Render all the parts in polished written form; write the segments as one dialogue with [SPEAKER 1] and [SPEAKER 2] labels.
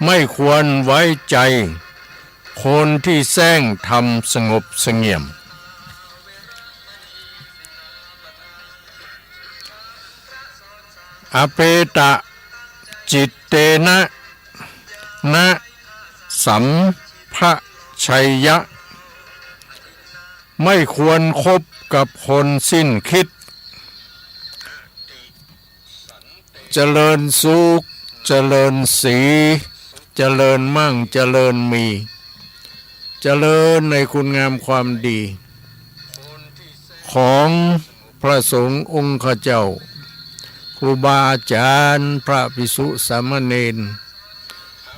[SPEAKER 1] ไม่ควรไว้ใจคนที่แซงทำสงบเสงี่ยมอเปตะจิตเตนะนะสัมภชัยยะไม่ควรคบกับคนสิ้นคิดเจริญสุขเจริญสีเจริญมั่งเจริญมีเจริญในคุณงามความดีของพระสงฆ์องค์ข้าเจ้าครูบาอาจารย์พระภิกษุสามเณร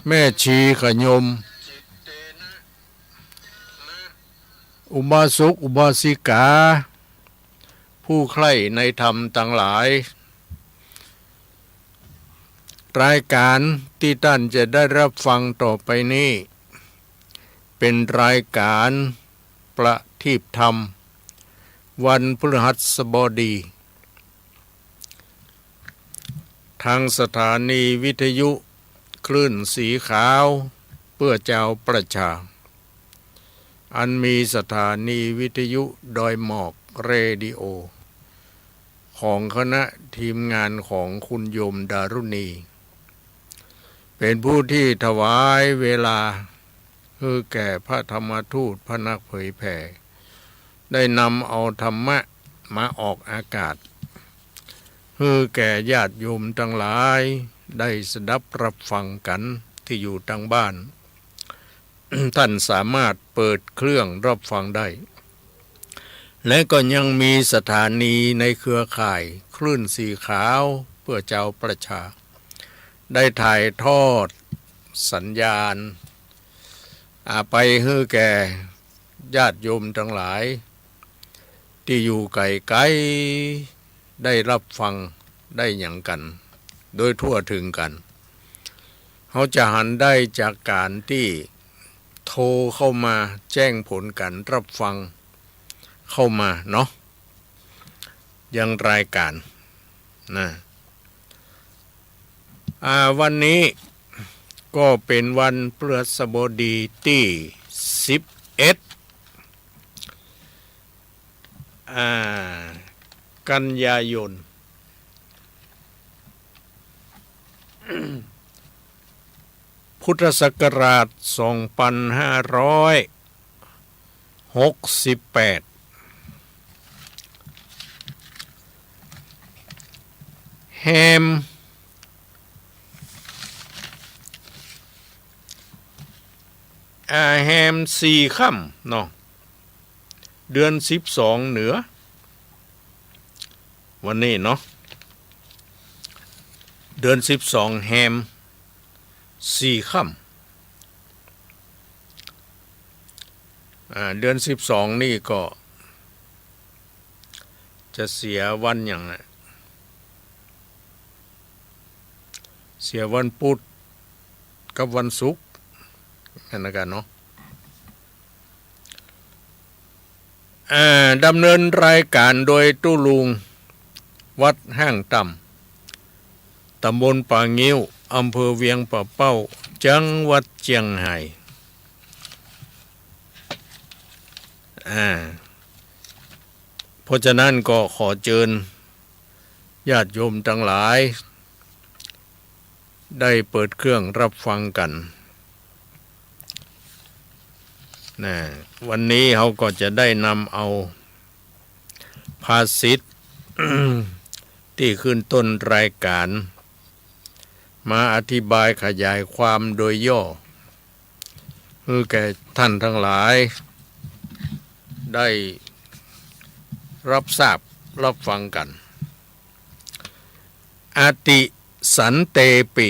[SPEAKER 1] แม่ชีขยมอุบาสกอุบาสิกาผู้ใคร่ในธรรมทั้งหลายรายการที่ท่านจะได้รับฟังต่อไปนี้เป็นรายการประทีปธรรมวันพฤหัสบดีทางสถานีวิทยุคลื่นสีขาวเพื่อเจ้าประชาอันมีสถานีวิทยุดอยหมอกเรดิโอของคณะทีมงานของคุณโยมดารุณีเป็นผู้ที่ถวายเวลาคือแก่พระธรรมทูตพระนักเผยแผ่ได้นำเอาธรรมะมาออกอากาศคือแก่ญาติโยมทั้งหลายได้สดับรับฟังกันที่อยู่ทางบ้าน ท่านสามารถเปิดเครื่องรับฟังได้และก็ยังมีสถานีในเครือข่ายคลื่นสีขาวเพื่อเจ้าประชาได้ถ่ายทอดสัญญาณไปให้แก่ญาติโยมทั้งหลายที่อยู่ไกลๆได้รับฟังได้อย่างกันโดยทั่วถึงกันเขาจะหันได้จากการที่โทรเข้ามาแจ้งผลการรับฟังเข้ามาเนาะยังรายการนะวันนี้ก็เป็นวันพฤหัสบดีที่11กันยายน พุทธศักราช 2568 แฮม4 ค่ำเนาะเดือน12เหนือวันนี้เนาะเดือน12แฮม4 ค่ำเดือน12นี่ก็จะเสียวันอย่างนะเสียวันพุธกับวันศุกร์นั่นกันเนาะดำเนินรายการโดยตู้ลุงวัดห้างต่ำตำบลป่างิ้วอำเภอเวียงป่าเป้าจังหวัดเชียงรายเพราะฉะนั้นก็ขอเชิญญาติโยมทั้งหลายได้เปิดเครื่องรับฟังกันนะวันนี้เขาก็จะได้นำเอาภาษิต ที่ขึ้นต้นรายการมาอธิบายขยายความโดยย่อเพื่อแก่ท่านทั้งหลายได้รับทราบรับฟังกันอติสันเตปิ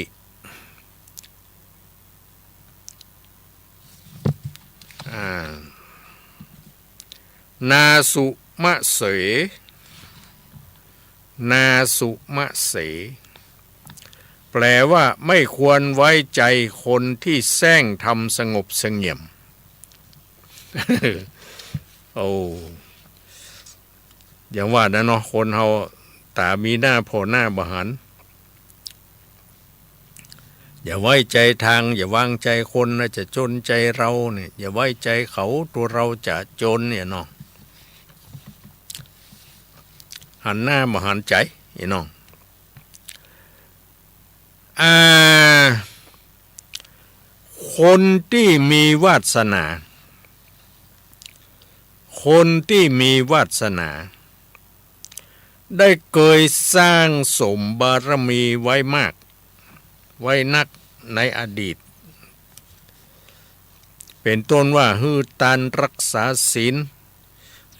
[SPEAKER 1] นาสุมะเสนาสุมะเสแปลว่าไม่ควรไว้ใจคนที่แซงทำสงบเสงี่ยม โอ้อย่างว่านะเนาะคนเฮาตามีหน้าพอหน้าบ่หัน อย่าไว้ใจทางอย่าวางใจคนนะจะจนใจเราเนี่ยอย่าไว้ใจเขาตัวเราจะจนเนี่ยน้องหันหน้ามาหันใจน้องคนที่มีวาสนาคนที่มีวาสนาได้เคยสร้างสมบารมีไว้มากไว้นักในอดีตเป็นต้นว่าฮือตานรักษาศีล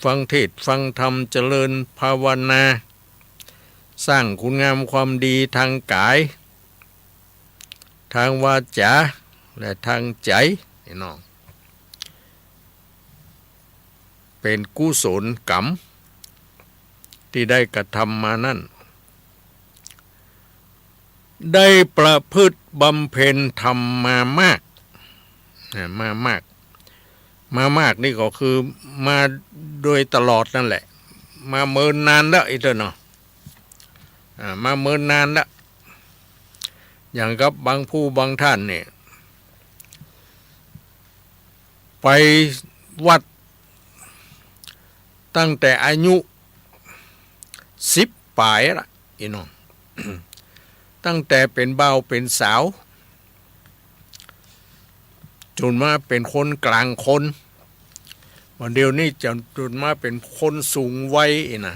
[SPEAKER 1] ฟังเทศน์ฟังธรรมเจริญภาวนาสร้างคุณงามความดีทางกายทางวาจาและทางใจน้องเป็นกุศลกรรมที่ได้กระทำมานั่นได้ประพฤติบำเพ็ญธรรมมามากนี่ก็คือมาโดยตลอดนั่นแหละมาเมินนานแล้วอีกเนาะมาเมินนานแล้วอย่างกับบางผู้บางท่านเนี่ยไปวัดตั้งแต่อายุ10 ปลายละอีน้อง ตั้งแต่เป็นบ่าวเป็นสาวจนมาเป็นคนกลางคนวันเดียวนี้จนมาเป็นคนสูงวัยนะ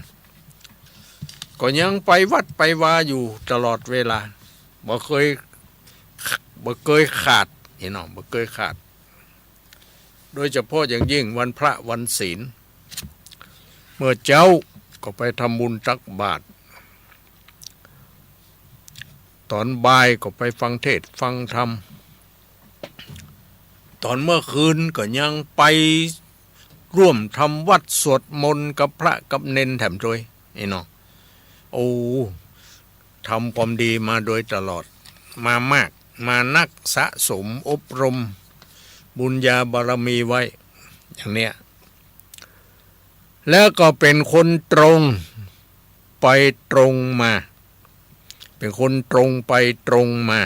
[SPEAKER 1] ก็ยังไปวัดไปวาอยู่ตลอดเวลาบ่เคยขาดน้องบ่เคยขาดโดยเฉพาะอย่างยิ่งวันพระวันศีลเมื่อเจ้าก็ไปทำบุญตักบาตรตอนบ่ายก็ไปฟังเทศน์ฟังธรรมตอนเมื่อคืนก็ยังไปร่วมทำวัดสวดมนต์กับพระกับเนนแถมด้วยน้องโอ้ทำความดีมาโดยตลอดมามากมานักสะสมอบรมบุญญาบารมีไว้อย่างเนี้ยแล้วก็เป็นคนตรงไปตรงมาเป็นคนตรงไปตรงมา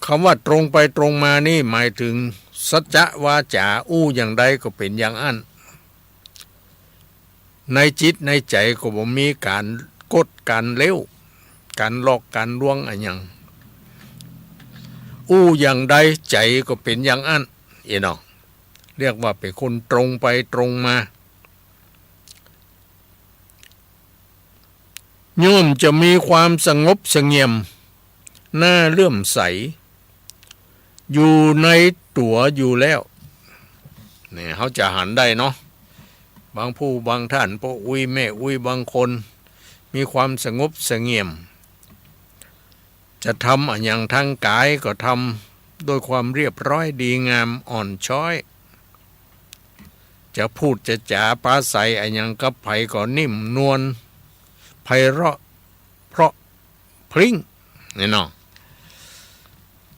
[SPEAKER 1] คำว่าตรงไปตรงมานี่หมายถึงสัจจะวาจาอู้อย่างใดก็เป็นอย่างอั้นในจิตในใจก็บ่มีการกดการเลี้ยวการหลอกการลวงอะไรอย่างอู้อย่างใดใจก็เป็นอย่างอั้นน้องเรียกว่าเป็นคนตรงไปตรงมาโยมจะมีความสงบเสงี่ยมน่าเลื่อมใสอยู่ในตัวอยู่แล้วเนี่ยเขาจะหันได้เนาะบางผู้บางท่านพ่ออุ้ยแม่อุ้ยบางคนมีความสงบเสงี่ยมจะทำอย่างทางกายก็ทำโดยความเรียบร้อยดีงามอ่อนช้อยจะพูดจะจาปราศัยอย่างกับไผก็นิ่มนวลไพเราะเพราะพริ้งนี่เนาะ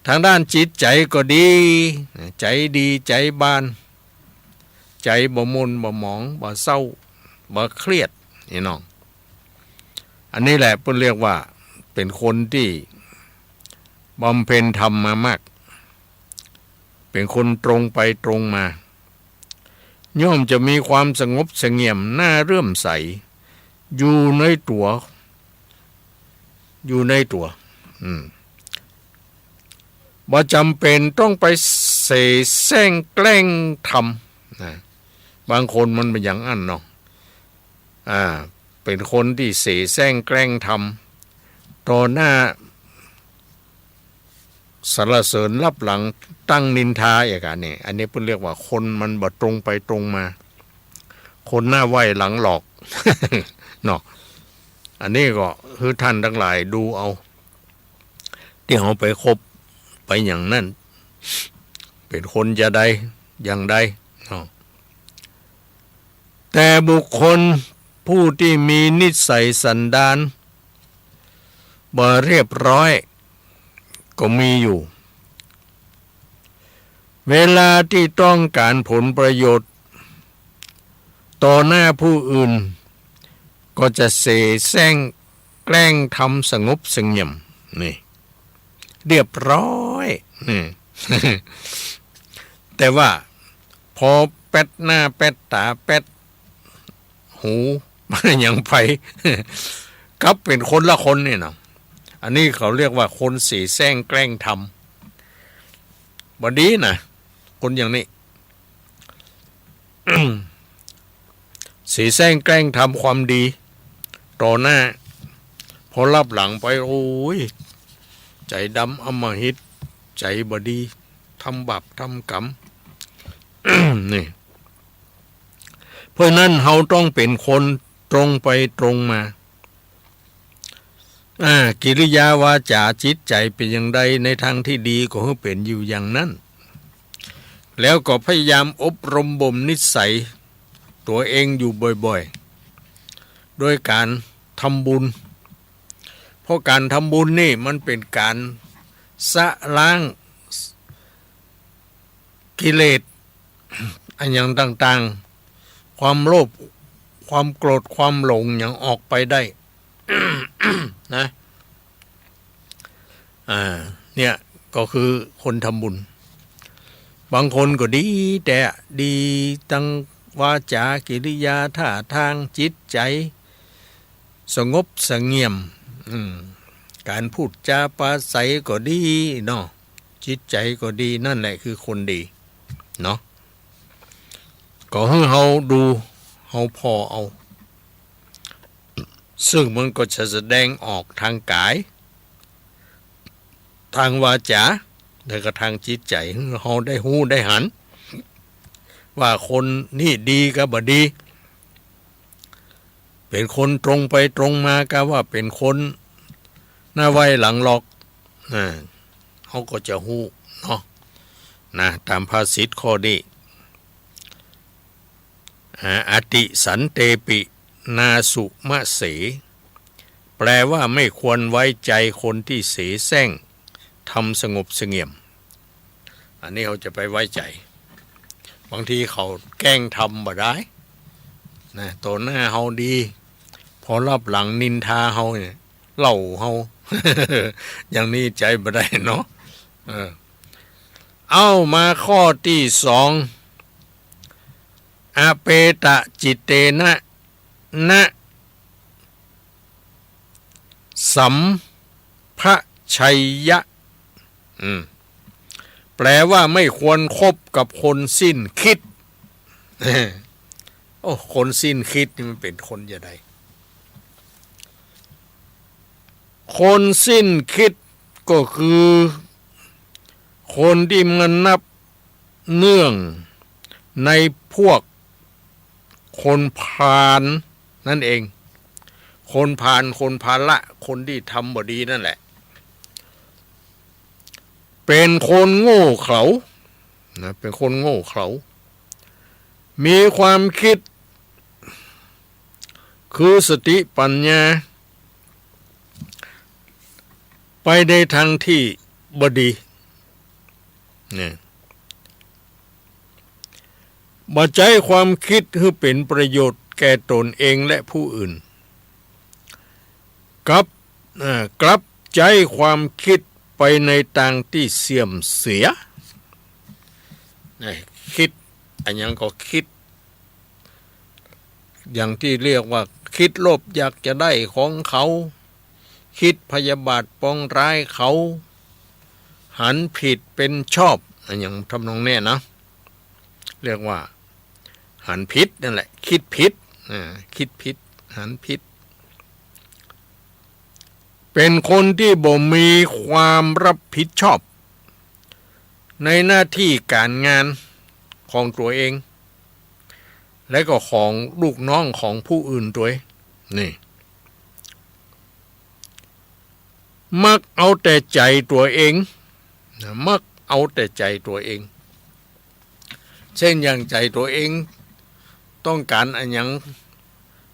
[SPEAKER 1] ทางด้านจิตใจก็ดีใจดีใจบานใจบ่มุนบ่หมองบ่เศร้าบ่เครียดนี่น้องอันนี้แหละเพิ่นเรียกว่าเป็นคนที่บำเพ็ญธรรมมามากเป็นคนตรงไปตรงมาย่อมจะมีความสงบเสงี่ยมน่าเลื่อมใสอยู่ในตัวบ่จำเป็นต้องไปเสแสร้งแกล้งทำนะบางคนมันเป็นอย่างนั้นเนาะเป็นคนที่เสแสร้งแกล้งทำต่อหน้าสรรเสริญรับหลังตั้งนินทาอย่างนี้อันนี้เพิ่นเรียกว่าคนมันบ่ตรงไปตรงมาคนหน้าไหวหลังหลอก เนาะอันนี้ก็คือท่านทั้งหลายดูเอาที่เขาไปคบไปอย่างนั้นเป็นคนจะใดอย่างใดเนาะแต่บุคคลผู้ที่มีนิสัยสันดานบ่เรียบร้อยก็มีอยู่เวลาที่ต้องการผลประโยชน์ต่อหน้าผู้อื่นก็จะเสแสร้งแกล้งทำสงบเสงี่ยมนี่ เรียบร้อยแต่ว่าพอแป๊ดหน้าแป๊ดตาแป๊ดหูมันยังไปกลับเป็นคนละคนนี่เนาะอันนี้เขาเรียกว่าคนสีแซงแกล้งทำบดีนะคนอย่างนี้ สีแซงแกล้งทำความดีต่อหน้าพอรับหลังไปโอ้ยใจดำอำมหิตใจบดีทำบาปทำกรรม นี่เพราะนั้นเราต้องเป็นคนตรงไปตรงมากิริยาวาจาจิตใจเป็นอย่างใดในทางที่ดีก็ให้เป็นอยู่อย่างนั้นแล้วก็พยายามอบรมบ่มนิสัยตัวเองอยู่บ่อยๆโดยการทำบุญเพราะการทำบุญนี่มันเป็นการสะล้างกิเลสอันอย่างต่างๆความโลภความโกรธความหลงอย่างออกไปได้ นะเนี่ยก็คือคนทำบุญบางคนก็ดีแต่ดีตั้งวาจากิริยาท่าทางจิตใจสงบเสงี่ยมการพูดจาปราศัยก็ดีเนาะจิตใจก็ดีนั่นแหละคือคนดีเนาะก็ให้เราดูเราพอเอาซึ่งมันก็จะแสดงออกทางกายทางวาจาและก็ทางจิตใจเราได้หูได้หันว่าคนนี่ดีกับบ่ดีเป็นคนตรงไปตรงมาก็ว่าเป็นคนหน้าไว้หลังหลอกเขาก็จะหูเนาะนะตามภาษิตข้อนี้อติสันเตปินาสุมะเสแปลว่าไม่ควรไว้ใจคนที่เสแสร้งทำสงบเสงี่ยมอันนี้เขาจะไปไว้ใจบางทีเขาแกล้งทำบ่ได้นะตัวหน้าเขาดีพอรับหลังนินทาเขาเนี่ยเล่าเขา อย่างนี้ใจบ่ได้เนาะเอามาข้อที่สองอเปตะจิตเตนะนะสัมภชัยยะแปลว่าไม่ควรคบกับคนสิ้นคิด โอ้คนสิ้นคิดนี่มันเป็นคนอย่างไรคนสิ้นคิดก็คือคนที่มันนับเนื่องในพวกคนพาลนั่นเองคนพาลคนพาละคนที่ทำบ่ดีนั่นแหละเป็นคนโง่เขลานะเป็นคนโง่เขลามีความคิดคือสติปัญญาไปในทางที่บ่ดีเนี่ยบ่ใจความคิดให้เป็นประโยชน์แก่ตนเองและผู้อื่นกลับใจความคิดไปในทางที่เสื่อมเสียคิดอันยังก็คิดอย่างที่เรียกว่าคิดโลภอยากจะได้ของเขาคิดพยาบาทปองร้ายเขาหันผิดเป็นชอบอันอย่างทำนองนี้นะเรียกว่าหันผิดนั่นแหละคิดผิดคิดผิดหันผิดเป็นคนที่บ่มีความรับผิดชอบในหน้าที่การงานของตัวเองและก็ของลูกน้องของผู้อื่นด้วยนี่มักเอาแต่ใจตัวเองมักเอาแต่ใจตัวเองเช่นอย่างใจตัวเองต้องการอันยัง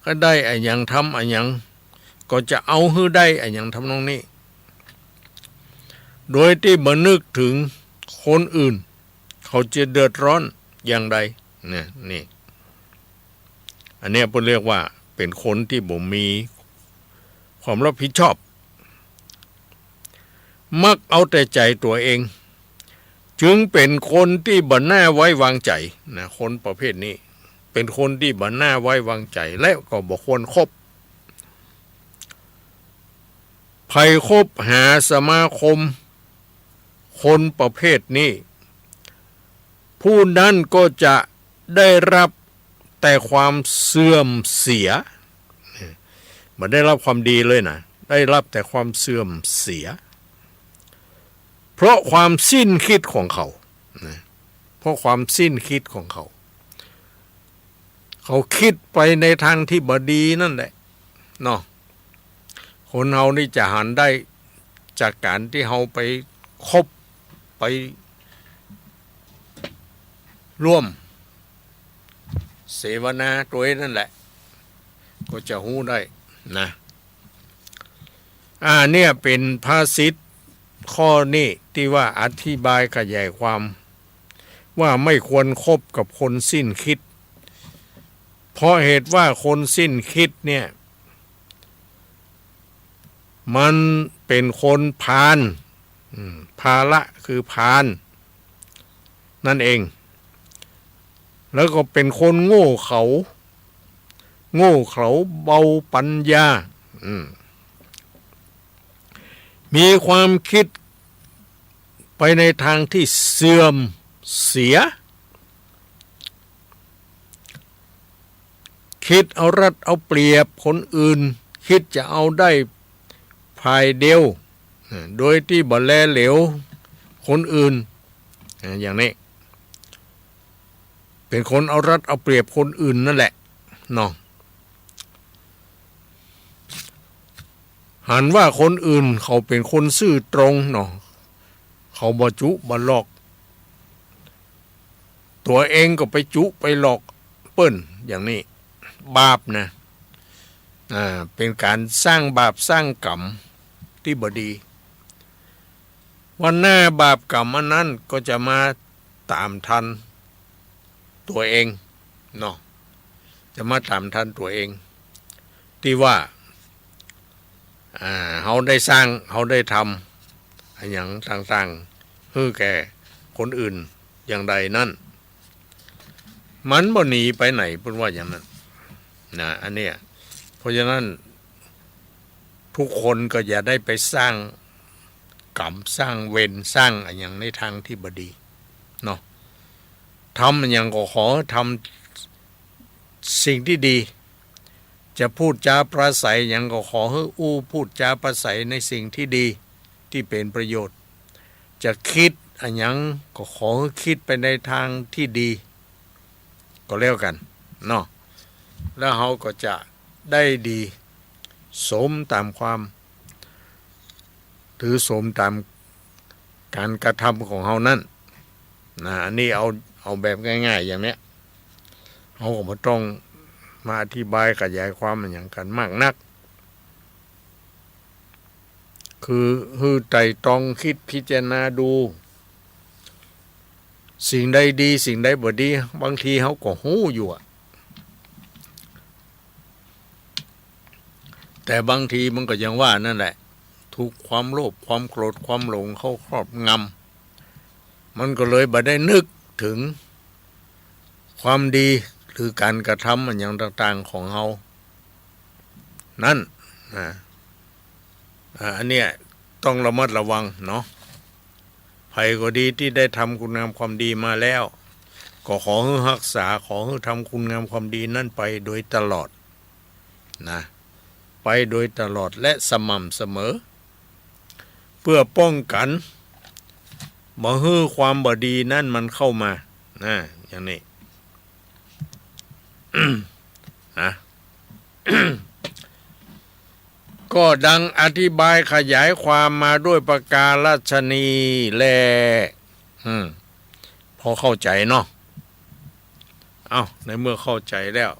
[SPEAKER 1] ก็ได้อันยังทำอันยังก็จะเอาให้ได้อันยังทำนองนี้โดยที่บ่นึกถึงคนอื่นเขาจะเดือดร้อนอย่างใดเนี่ยนี่อันนี้เพิ่นเรียกว่าเป็นคนที่บ่มีความรับผิดชอบ มักเอาแต่ใจตัวเองจึงเป็นคนที่บ่น่าไว้วางใจนะคนประเภทนี้เป็นคนที่บ่น่าไว้วางใจและก็บ่ควรคบใครคบหาสมาคมคนประเภทนี้ผู้นั้นก็จะได้รับแต่ความเสื่อมเสียไม่ได้รับความดีเลยนะได้รับแต่ความเสื่อมเสียเพราะความสิ้นคิดของเขาเพราะความสิ้นคิดของเขาคิดไปในทางที่บ่ดีนั่นแหละเนาะคนเฮานี่จะหันได้จากการที่เฮาไปคบไปร่วมเสวนาตัวเองนั่นแหละก็จะหู้ได้นะเนี่ยเป็นภาษิตข้อนี้ที่ว่าอธิบายขยายความว่าไม่ควรคบกับคนสิ้นคิดเพราะเหตุว่าคนสิ้นคิดเนี่ยมันเป็นคนพาลภาละคือพาลนั่นเองแล้วก็เป็นคนโง่เขลาเบาปัญญามีความคิดไปในทางที่เสื่อมเสียคิดเอารัดเอาเปรียบคนอื่นคิดจะเอาได้ภายเดียวโดยที่บ่แลเหลวคนอื่นอย่างนี้เป็นคนเอารัดเอาเปรียบคนอื่นนั่นแหละเนาะหันว่าคนอื่นเขาเป็นคนซื่อตรงเนาะเขาบ่จุบ่หลอกตัวเองก็ไปจุไปหลอกเปิ้นอย่างนี้บาปนะเป็นการสร้างบาปสร้างกรรมที่บ่ดีวันหน้าบาปกรรมอันนั้นก็จะมาตามทันตัวเองเนาะจะมาตามทันตัวเองที่ว่าเขาได้สร้างเขาได้ทำอย่างต่างๆเพื่อแก่คนอื่นอย่างใดนั่นมันบ่หนีไปไหนเพิ่นว่าอย่างนั้นนะอันเนี้ยเพราะฉะนั้นทุกคนก็อย่าได้ไปสร้างกรรมสร้างเวรสร้างอย่างในทางที่บ่ดีเนาะทำอย่างก็ขอทำสิ่งที่ดีจะพูดจาประสัยอย่างก็ขอให้พูดจาประสัยในสิ่งที่ดีที่เป็นประโยชน์จะคิดอย่างก็ขอให้คิดไปในทางที่ดีก็แล้วกันเนาะแล้วเขาก็จะได้ดีสมตามความถือสมตามการกระทำของเขานั่นนะอันนี้เอาแบบง่ายๆอย่างเนี้ยเขาก็ไม่ต้องมาอธิบายขยายความมันอย่างกันมากนักคือไตร่ตรองคิดพิจารณาดูสิ่งใดดีสิ่งใดบ่ดีบางทีเขาก็หู้อยู่แต่บางทีมันก็ยังว่านั่นแหละถูกความโลภความโกรธความหลงเข้าครอบงำมันก็เลยบ่ได้นึกถึงความดีหรือการกระทำอย่างต่างๆของเรานั่นอันเนี้ยต้องระมัดระวังเนาะใครก็ดีที่ได้ทำคุณงามความดีมาแล้วก็ขอให้รักษาขอให้ทำคุณงามความดีนั่นไปโดยตลอดนะไปโดยตลอดและสม่ำเสมอเพื่อป้องกันบ่ให้ความบ่ดีนั่นมันเข้ามานะอย่างนี้ ก็ดังอธิบายขยายความมาด้วยประการฉนี้แลพอเข้าใจเนาะในเมื่อเข้าใจแล้ว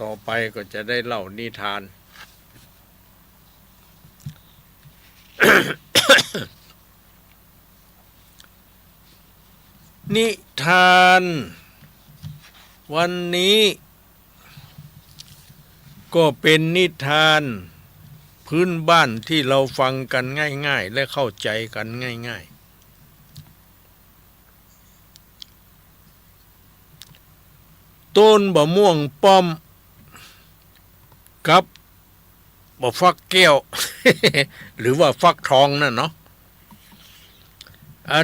[SPEAKER 1] ต่อไปก็จะได้เล่านิทาน นิทานวันนี้ก็เป็นนิทาน พื้นบ้านที่เราฟังกันง่ายๆและเข้าใจกันง่ายๆต้นบะม่วงป้อมกับบะฟักแก้ว หรือว่าฟักทองนั่นเนาะ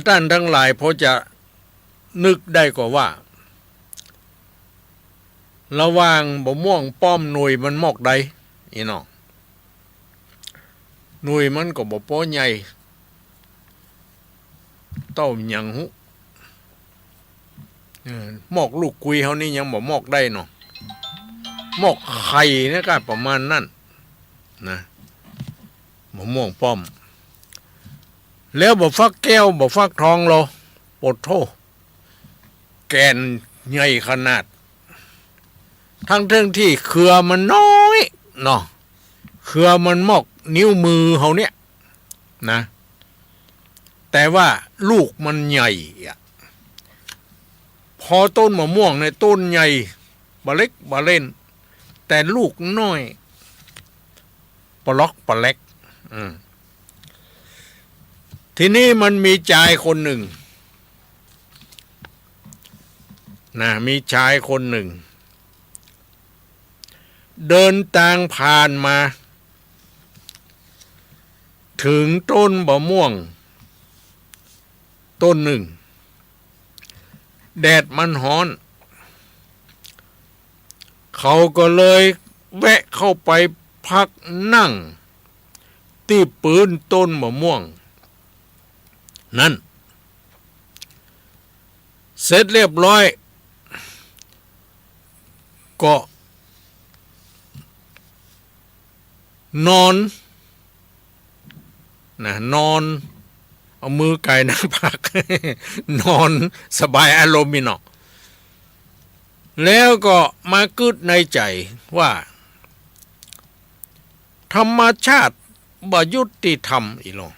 [SPEAKER 1] ท่านทั้งหลายพอจะนึกได้ก็ว่าระหว่างบะม่วงป้อมหน่วยมันมอกใดอีน้องหน่วยมันก็บ่พอใหญ่เต้าหยังหุมอกลูกกุยเฮานี่ยังบ่มอกได้เนาะมอกไข่นี่ก็ประมาณนั้นนะมะม่วงป้อมแล้วบ่ฟักแก้วบ่ฟักทองเราปดโทแกนใหญ่ขนาดทั้งที่เครือมันน้อยเนาะเครือมันมอกนิ้วมือเฮาเนี่ยนะแต่ว่าลูกมันใหญ่พอต้นมะม่วงในต้นใหญ่บะเล็กบะเล่นแต่ลูกน้อยปลอกปลเล็กทีนี้มันมีชายคนหนึ่งนะมีชายคนหนึ่งเดินทางผ่านมาถึงต้นมะม่วงต้นหนึ่งแดดมันร้อนเขาก็เลยแวะเข้าไปพักนั่งที่ปืนต้นมะม่วงนั่นเสร็จเรียบร้อยก็นอนเอามือไก่หน้าผาก นอนสบายอารมณ์มีเนาะแล้วก็มากึดในใจว่าธรรมชาติบ่ยุติธรรมอีหลอ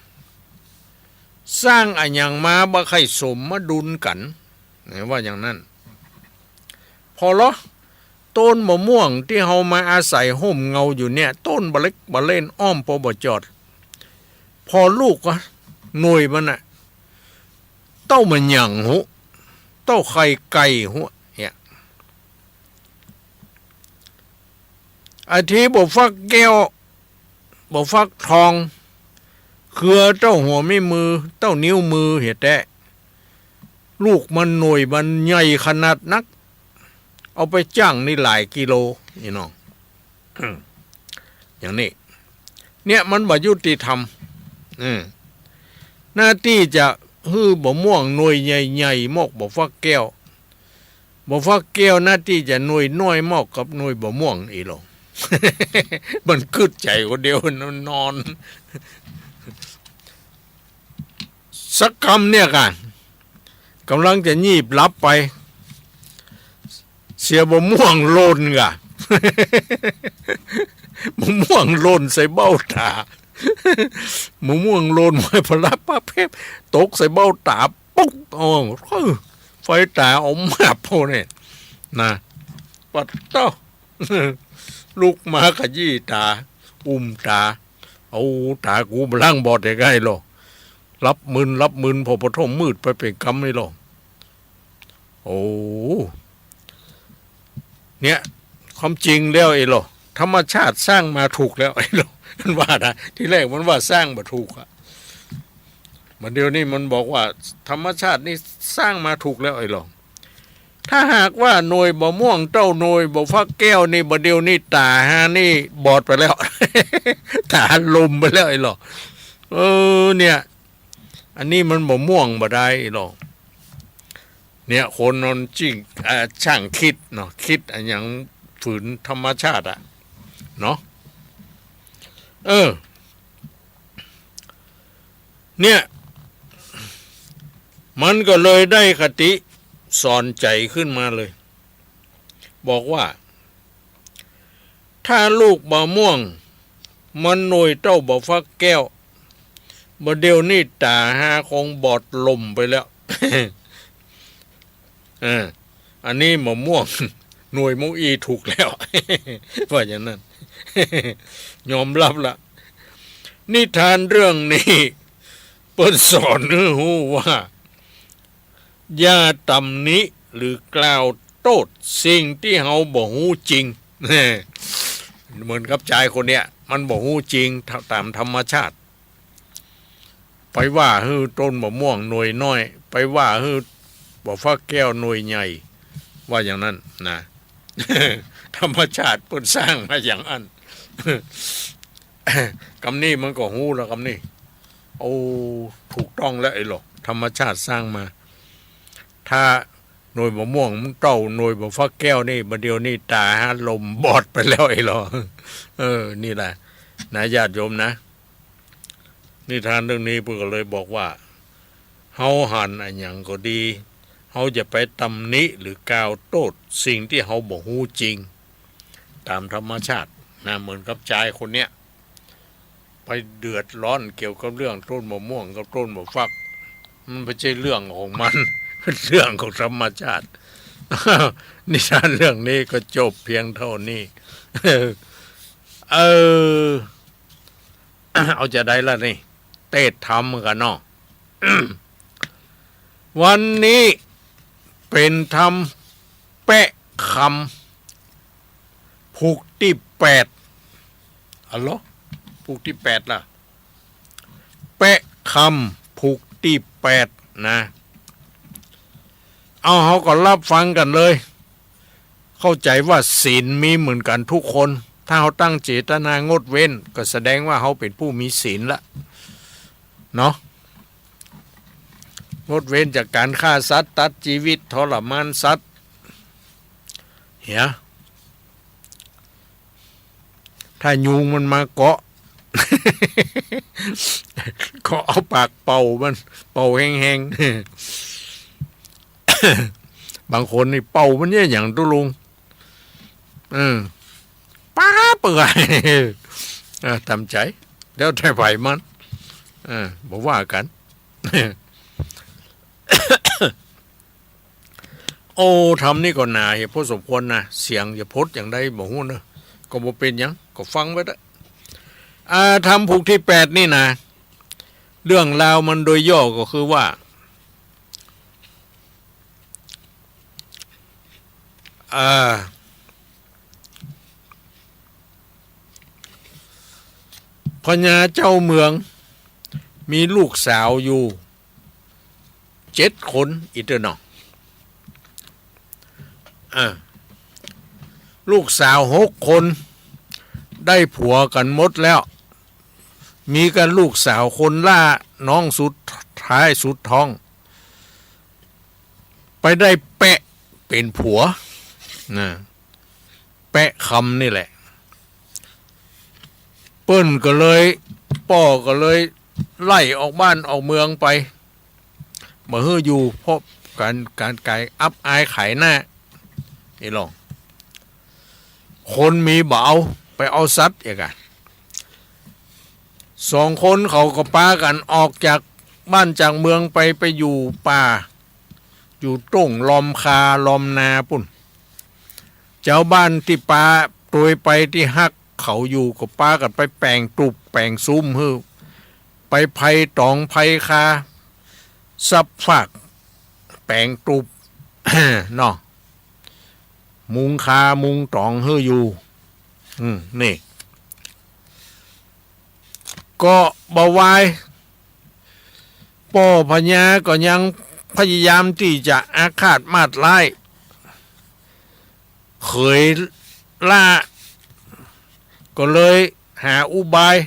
[SPEAKER 1] สร้างอันอย่างมาบ่ใครสมดุลกันว่าอย่างนั้นพอเหรอต้นมะม่วงที่เฮามาอาศัยห่มเงาอยู่เนี่ยต้นบะเล็กบะเล่นอ้อมปบจอดพอลูกก็หน่วยมันน่ะเต้ามันหยังหุเต้าไข่ไก่หุเนี่ยอาทิบ่ฟักแก้วบ่ฟักทองเครือเต้าหัวไม่มือเต้านิ้วมือเห็ดแต่ลูกมันหน่วยมันใหญ่ขนาดนักเอาไปจ้างนี่หลายกิโลนี่น้อง อย่างนี้เนี่ยมันบ่ยุติธรรมหน้าที่จะฮื้อบ่ม่วงหน่วยใหญ่ๆมอกบ่ฟักแก้วบ่ฟักแก้วหน้าที่จะหน่วยน้อยมอกกับหน่วยบ่ม่วงอีหลอ มันกึดใจคนเดียวนอนสักคำเนี่ยกันกำลังจะงีบลับไปเสียบ่ม่วงโลนกะ บ่ม่วงโลนใส่เบ้าตา บ่ม่วงโลนไว้พลับป้าเพบตกใส่เบ้าตาปุ๊กไฟตาเอามาพอเนี่ยนะปัดเต้า ลูกมาขยี้ตาตาเอาตากูมาล้างบอดได้ไงหรอรับมืนพอปฐมมืดไปเป็นกรรมไม่หรอโอ้เนี่ยความจริงแล้วไอ้หรอธรรมชาติสร้างมาถูกแล้วไอ้หรอมันว่านะที่แรกมันว่าสร้างมาถูกอะมันเดี๋ยวนี้มันบอกว่าธรรมชาตินี่สร้างมาถูกแล้วไอ้หรอถ้าหากว่าหน่วยบ่ม่วงเต้าหน่วยบ่ฟักแก้วนี่บ่เดียวนี่ตาฮะนี่บอดไปแล้ว ตาลมไปแล้วไอ้หรอเนี่ยอันนี้มันบ่ม่วงบ่ได้หรอกเนี่ยคนนอนจริงช่างคิดเนาะคิดอันอย่างฝืนธรรมชาติเนาะเนี่ยมันก็เลยได้คติสอนใจขึ้นมาเลยบอกว่าถ้าลูกบ่ม่วงมันหน่วยเต้าบ่ฟักแก้วบ่เดียวนี่ตาหาคงบอดลมไปแล้ว อันนี้มะม่วงหน่วยมุอีถูกแล้ว ว่าอย่างนั้น ยอมรับละ นิทานเรื่องนี้เปิ้นสอนให้รู้ว่าอย่าตำหนิหรือกล่าวโทษสิ่งที่เฮาบ่ฮู้จริงเหมือนกับชายคนเนี้ยมันบ่ฮู้จริงตามธรรมชาติไปว่าฮือต้นมะม่วงหน่วยน้อยไปว่าฮือบ่ฟ้าแก้วหน่วยใหญ่ว่าอย่างนั้นนะ ธรรมชาติเปิ้นสร้างมาอย่างนั้น คำนี้มันก็ฮู้แล้วคำนี้โอ้ถูกต้องแล้วไอ้หรอกธรรมชาติสร้างมา ถ้าหน่วยมะม่วงมันเต้าหน่วยบ่ฟ้าแก้วนี่บัดเดียวนี่ตาลมบอดไปแล้วไอ้หรอ นี่แหละนะญาติโยมนะนิทานเรื่องนี้เพิ่นก็เลยบอกว่าเฮาหันอันหยังก็ดีเฮาจะไปตำหนิหรือกล่าวโทษสิ่งที่เฮาบ่ฮู้จริงตามธรรมชาตินะเหมือนกับชายคนเนี้ยไปเดือดร้อนเกี่ยวกับเรื่องต้นมะม่วงกับต้นมะฟักมันไม่ใช่เรื่องของมัน เรื่องของธรรมชาติ นิทานเรื่องนี้ก็จบเพียงเท่านี้ เอาจะได้ละนี่เตดทำกันเนาะ วันนี้เป็นทำแปะคำผูกที่8อ๋อผูกที่8ล่ะแปะคำผูกที่8นะเอาเขาก็รับฟังกันเลยเข้าใจว่าศีลมีเหมือนกันทุกคนถ้าเขาตั้งเจตนางดเว้นก็แสดงว่าเขาเป็นผู้มีศีลละเนาะงดเว้นจากการฆ่าสัตว์ตัดชีวิตทรมานสัตว์เหี้ยถ้ายุงมันมาเกาะ ก็เอาปากเป่ามันเป่าแห้งๆ บางคนนี่เป่ามันเนี่ยอย่างตุลุงป้าเปื่อย ทำใจแล้วแต่ไผมันบอกว่ากัน โอ้ทำนี่ก็น่าอย่าพอสมควรนะเสียงอย่าพดอย่างใดบอกฮู้นะก็บ่เป็นหยังก็ฟังไว้ได้ทำผูกที่8นี่นะเรื่องราวมันโดยย่อก็คือว่าพญาเจ้าเมืองมีลูกสาวอยู่7 คนอีกเด้อเนาะลูกสาว6 คนได้ผัวกันหมดแล้วมีกันลูกสาวคนล่าน้องสุดท้ายสุดท้องไปได้แปะเป็นผัวนะแปะคำนี่แหละเปิ้นก็เลยป่อก็เลยไล่ออกบ้านออกเมืองไปมาเฮืออยู่เพราะการไก่อับอายขายหน้าไอ้หรอกคนมีเบาไปเอาซัดอย่างกัน2 คนเขาก็ปากันออกจากบ้านจากเมืองไปอยู่ป่าอยู่ตรงลอมคาลอมนาปุ่นเจ้าบ้านที่ป่าโดยไปที่ฮักเขาอยู่ก็ปากันไปแปลงตุบแปลงซุ้มฮือไปไผ่ตองไผ่คาซับฝากแปลงตุบ เนาะมุงคามุงตองฮืออยู่นี่ก็บ่วายป่อพญาก็ยังพยายามที่จะอาฆาตมาดร้ายเคยล่าก็เลยหาอุบาย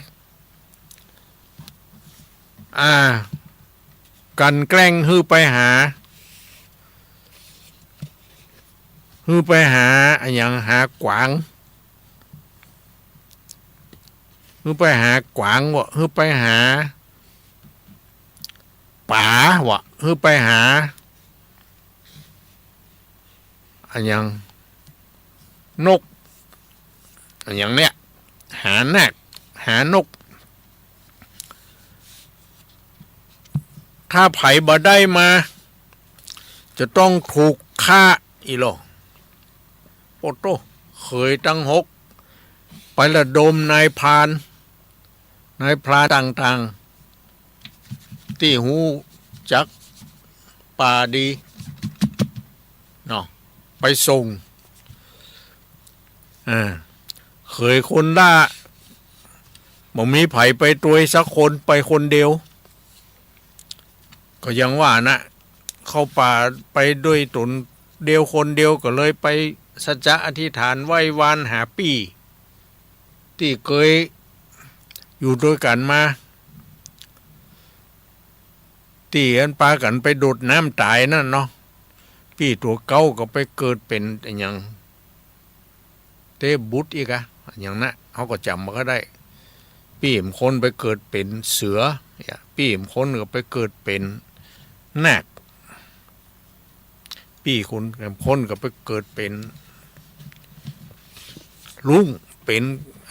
[SPEAKER 1] กันแกล้งฮือไปหาอย่างหากวางฮือไปหากวางวะฮือไปหาป่าวะฮือไปหาอย่างนกอย่างเนี้ยหาแนกหานกถ้าไผ่บ่ได้มาจะต้องถูกฆ่าอีหลอโปโตเคยตั้ง6ไประดมนายพราน นายพรานต่างๆที่หูจักป่าดีเนาะไปส่งเคยคนล่าบ่มีไผไปตัวสักคนไปคนเดียวก็ยังว่านะเข้าป่าไปด้วยตนเดียวคนเดียวก็เลยไปสัจจะอธิษฐานไหว้วานหาปี่ที่เคยอยู่ด้วยกันมาที่อันปากันไปโดดน้ำตายนั่นเนาะพี่ตัวเก่าก็ไปเกิดเป็นอย่างเทพบุตรอีกอะอย่างนั้นเขาก็จำมาก็ได้พี่มคนไปเกิดเป็นเสือพี่มคนก็ไปเกิดเป็นนาคพี่คนก็ไปเกิดเป็นลุงเป็น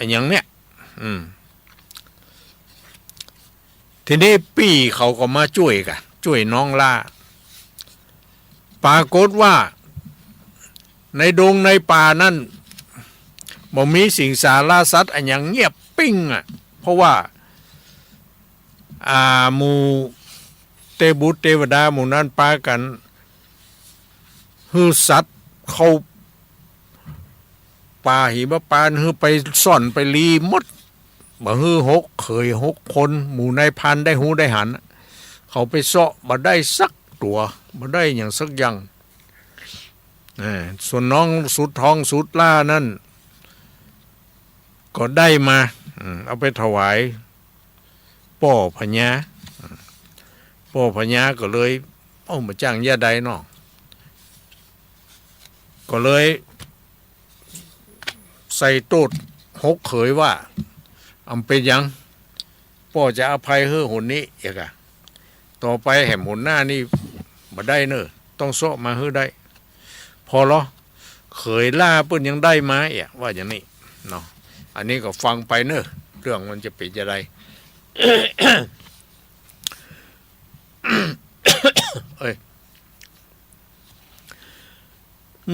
[SPEAKER 1] อย่างเนี้ยทีนี้พี่เขาก็มาช่วยกันช่วยน้องล่าปรากฏว่าในดงในป่านั่นบ่มีสิ่งสารสัตว์อย่างเงียบปิ้งเพราะว่าหมู่เทพบุตรเทวดาหมู่นั้นปากันฮือสัตว์เขาป่าหิมปานฮือไปซ่อนไปลีมดบ่ฮือ6 คนหมู่นายพันได้หูได้หันเขาไปเสาะบ่ได้สักตัวบ่ได้อย่างสักอย่างส่วนน้องสุดทองสุดล่านั่นก็ได้มาเอาไปถวายป่อพญาก็เลยเอามาจ้างยาใดเนาะก็เลยใส่ตูด6 เขยว่าอำเป็นยังป่อจะอภัยเฮ้อหนนี้อีกต่อไปแหมหนหน้านี่บ่ได้เนอะต้องโซะมาเฮ้อได้พอเหรอเขยล่าเปิ้นยังได้มาว่าอย่างนี้เนาะอันนี้ก็ฟังไปเนอะเรื่องมันจะเป็นยังไง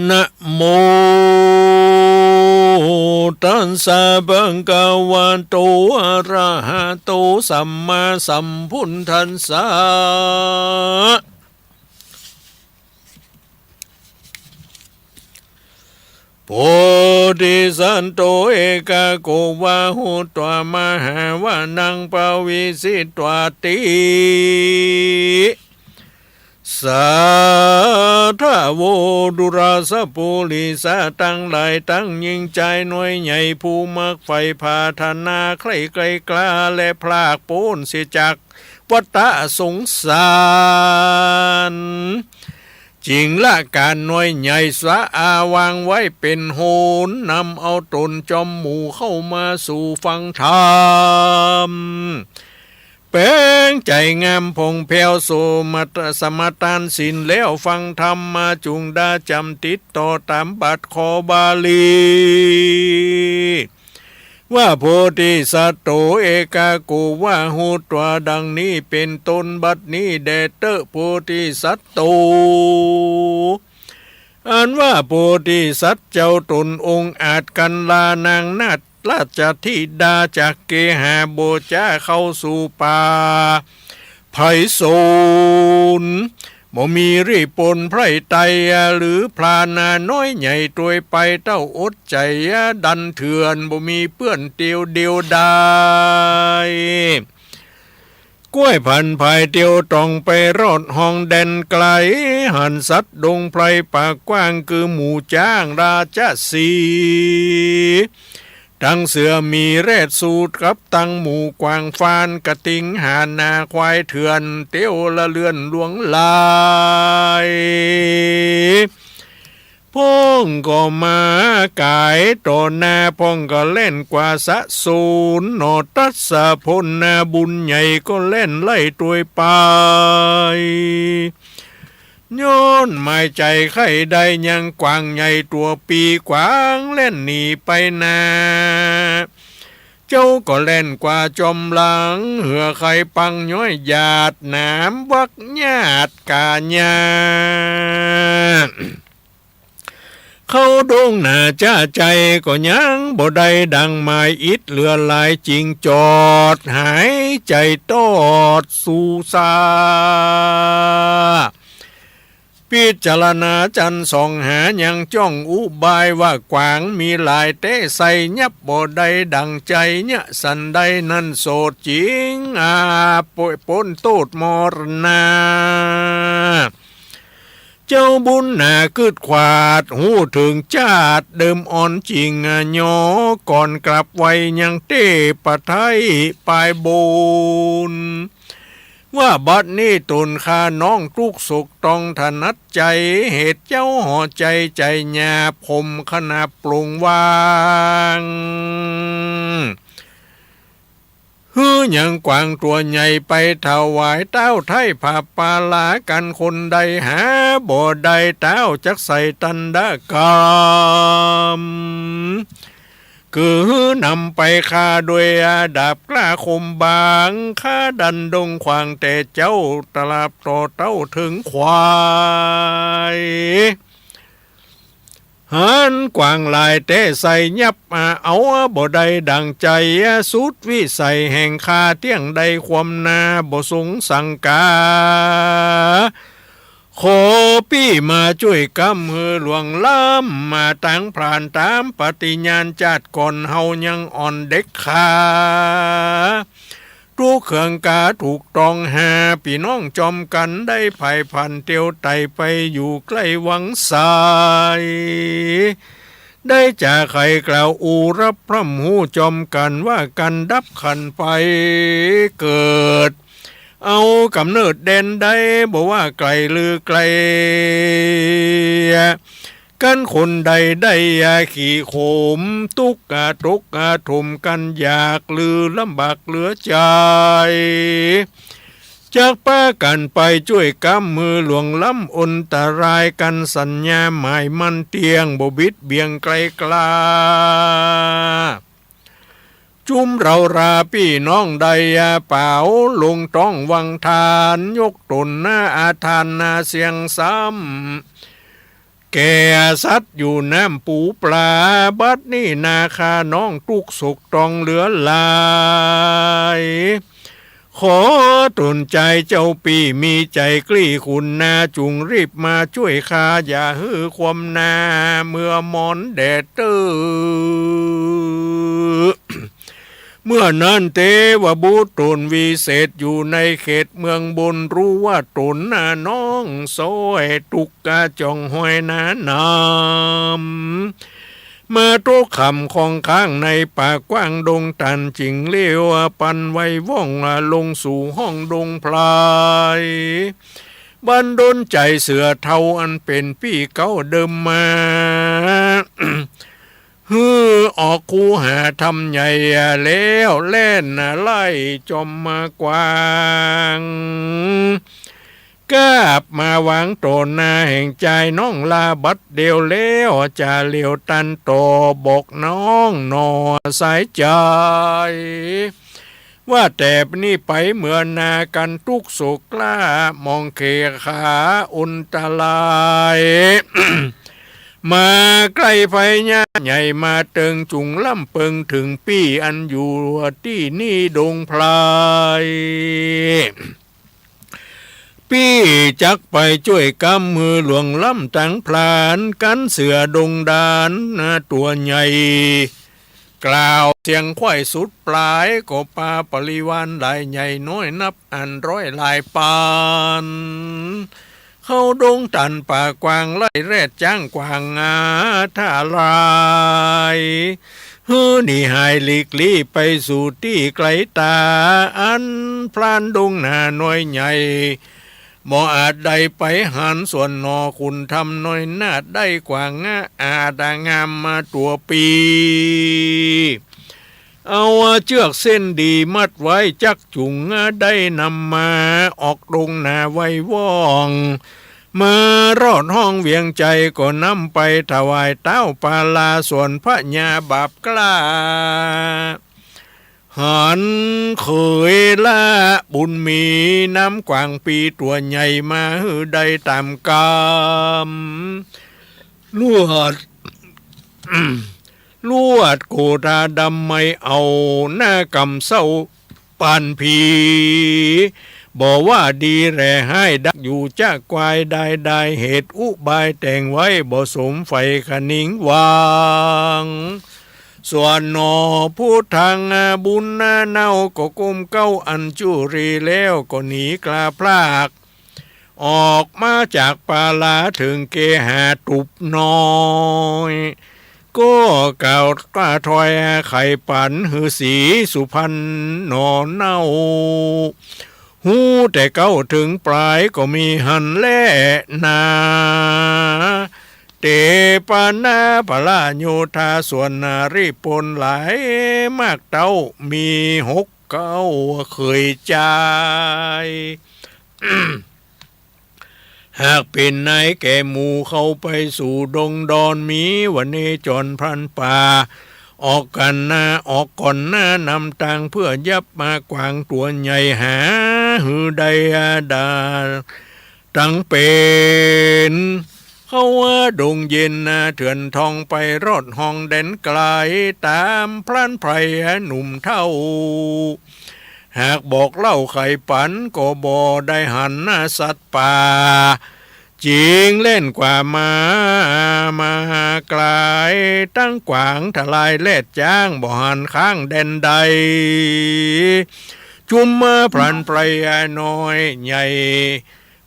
[SPEAKER 1] นะโมตัสสะภะคะวะโตอะระหะโตสัมมาสัมพุทธัสสะโพธิสัตโตเอกโกวะหุตวมหาวานังปวิสิตวติสัทธโวดุราสปุริสาตั้งหลายตั้งยิ่งใจหน่วยใหญ่ผู้มักไฟพาธนาใครไกลกล้าและพลากโปนเสียจากวัฏสงสารจริงละการหน่วยใหญ่สะอาวางไว้เป็นโหนนำเอาตนจอมหมู่เข้ามาสู่ฟังธรรมเป้งใจงามพงแผ่วโสมัตสมตานสินแล้วฟังธรรมมาจุงดาจำติดต่อตามบัดคอบาลีว่าโพธิสัตว์โตเอกากูว่าหูตัวดังนี้เป็นต้นบัดนี้แดเตอโพธิสัตว์โตอันว่าโพธิสัตว์เจ้าตนองค์อาจกันลานางนาฏราชธิดาจากเกหาโบจ้าเข้าสู่ป่าไผ่โซนบ่มีรีปนไพรไตหรือพลานาน้อยใหญ่ตัวยไปเต้าอดใจดันเถื่อนบ่มีเปื้อนเตียวเดียวได้กล้วยพันภายเตียวต้องไปรอดห้องแดนไกลหันสัตว์ดงไพรปากกว้างคือหมู่จ้างราชสีดังเสือมีเรศสูตรกับตังหมู่กวางฟานกระติงหานาควายเถื่อนเตี้ยวละเลื่อนหลวงลายพ่องก็มากายต่อหน้าพ่องก็เล่นกว่าสะสูนนอตัสสะพลนาบุญใหญ่ก็เล่นไล่ตัวไปย้อนหมายใจไข่ใดยังกวางใหญ่ตัวปีกวางเล่นหนีไปนาเจ้าก็เล่นกว่าจอมหลังเหือไข่ปังย้อยหยาดน้ำวักญาติกาญา เขาดงหน้าจ้าใจก็ยังบ่ได้ดังหมายอิดเลือลายจริงจอดหายใจตอดสู่ซาพิจารณาจันส่องหายังจ้องอุบายว่ากวางมีหลายเต้ใส่ยับบ่ได้ดังใจเนี่ยสันใดนั่นโสดจริงป่วยปนโตดมรณาเจ้าบุญหนาคืดขวาดหูถึงชาติเดิมอ่อนจริงยอก่อนกลับไว้ยังเต้ปะไทยปลายบุญว่าบัดนี้ตนข้าน้องทุกสุขต้องถนัดใจเหตุเจ้าห่อใจใจหยาผมขณะปรุงวางฮือยังกวางตัวใหญ่ไปถวายเต้าไทยผาปาลากันคนใดหาบ่ใดเต้าจักใส่ตันดากามคือนำไปฆ่าด้วยดาบกล้าคมบางฆ่าดันดงขวางแต่เจ้าตลาบต่อเต้าถึงควายหันกวางลายเต้ใส่ยับเอาบ่ได้ดังใจสุดวิสัยแห่งคาเที่ยงใดความนาบ่สงสังกาขอพี่มาช่วยกำมือหลวงล้ำมาตั้งพรานตามปฏิญาณจัดก่อนเฮายังอ่อนเด็กขาทุกเครื่องกาถูกตองหาพี่น้องจอมกันได้ไผ่พันเตียวไตไปอยู่ใกล้วังสายได้จากใครกล่าวอูรับพร่ำหูจอมกันว่ากันดับขันไปเกิดเอากำเนิดเด่นได้บอกว่าไกลลือไกลกันคนใดได้ยาขี่โขมตุกกะตุกกะถมกันอยากลือลำบากเหลือใจจากป้ากันไปช่วยกำมือหลวงล้ำอนตรายกันสัญญาหมายมันเตียงบบิดเบียงไกลกลาจุมเราราพี่น้องใดเป่าลงต้องวังทานยกตนหน้าอาทานนาเสียงซ้ำแก่สัตว์อยู่น้ำปูปลาบัดนี้นาคาน้องทุกสุกต้องเหลือลายขอตนใจเจ้าปีมีใจกลี้คุณนาจุงรีบมาช่วยข้าอย่าฮือความนาเมื่อมอนแดดตื้อเมื่อนั้นเทวบุตรตนวิเศษอยู่ในเขตเมืองบนรู้ว่าตนน่ะน้องโซยตุกกะจองห้อยนานำมาโตคำของข้างในป่ากว้างดงตันจิงเลี้ยวปันไว้ว่องลงสู่ห้องดงพลายบันดลใจเสือเทาอันเป็นพี่เก้าเดิมมาฮือออกคูหาทำใหญ่แล้วเล่นไล่จอมมากวางกาบมาวางโตนาแห่งใจน้องลาบัดเดียวแล้วจะเลี้ยวตันโตบอกน้องนอสายใจว่าแต่นี่ไปเมื่อนากันทุกสุกกล้ามองเคขาอุนตลายมาใกล้ไฟญาใหญ่มาเติงจุงล่ำเปิงถึงปี้อันอยู่ที่นี่ดงพลายปี้จักไปช่วยกำมือหลวงล่ำตังพลานกันเสือดงดานตัวใหญ่กล่าวเสียงควายสุดปลายก็ปาปริวานหลายใหญ่น้อยนับอันร้อยหลายปานเข้าดงตันป่ากวางไล่แรดจ้างกวางท่าลายนี่หายหลีกลี่ไปสู่ที่ไกลตาอันพลานดงหน้าน้อยใหญ่บ่อาจใดไปหันส่วนนอคุณทำน้อยนาดได้กว่างอาดางามมาตัวปีเอาเชือกเส้นดีมัดไว้จักจุงได้นำมาออกดงหน้าไว้ว่องมารอดห้องเวียงใจก็นำไปถวายเต้าปาลาส่วนพระญาบาปกล้าหันเคยละบุญมีน้ำกวางปีตัวใหญ่มาได้ตามกรรมลวด ลวดโกตาดำไม่เอาหน้ากำเศร้าปานผีบอกว่าดีแร่ให้ดักอยู่จ้ากวายได้เหตุอุบายแต่งไว้บ่สมไฟขนิงวางส่วนนอผู้ทางบุญเน่าก็ก้มเก้าอันจุรีแล้วก็หนีกลาพลากออกมาจากปาลาถึงเกหาตุบน้อยก็กล่าวกล้าถอยไข่ปันหือสีสุพรรณนอนเน่าหูแต่เก้าถึงปลายก็มีหันแล่นาเตปานาปลาโยธาส่วนนารีปนหลายมากเต้ามี6 9เคยใจายหากเป็นนายแก่หมู่เข้าไปสู่ดงดอนมีวันนี้จอนพรันป่าออกกันออกก่อนนำตังเพื่อยับมากวางตัวใหญ่หาหือใดดาตั้งเป็นเขาดงเย็นเถื่อนทองไปรอดห้องเด่นไกลตามพลันไพรหนุ่มเท่าหากบอกเล่าไข่ปันก็บ่ได้หันสัตว์ป่าจริงเล่นกว่ามาไกลตั้งกวางทลายเล็ดจ้างบ่หันข้างเด่นใดจุมพลันไพรน้อยใหญ่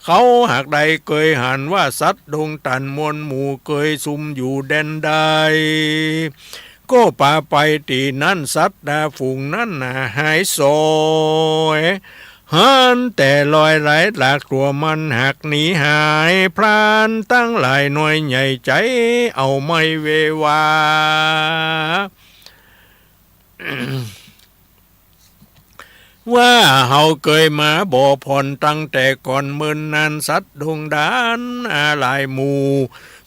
[SPEAKER 1] เขาหากใดเคยหันว่าสัตว์ดงตันมวลหมู่เคยซุ่มอยู่เด่นใดก็ป่าไปตีนั่นสัตว์ฝูงนั่นหายโซยหันแต่ลอยไหลหลากตัวมันหักหนีหายพรานตั้งหลายหน่วยใหญ่ใจเอาไม่เววาว่าเฮาเคยมาบ่ผ่อนตั้งแต่ก่อนเมินนานสัตว์ดงดานหลายหมู่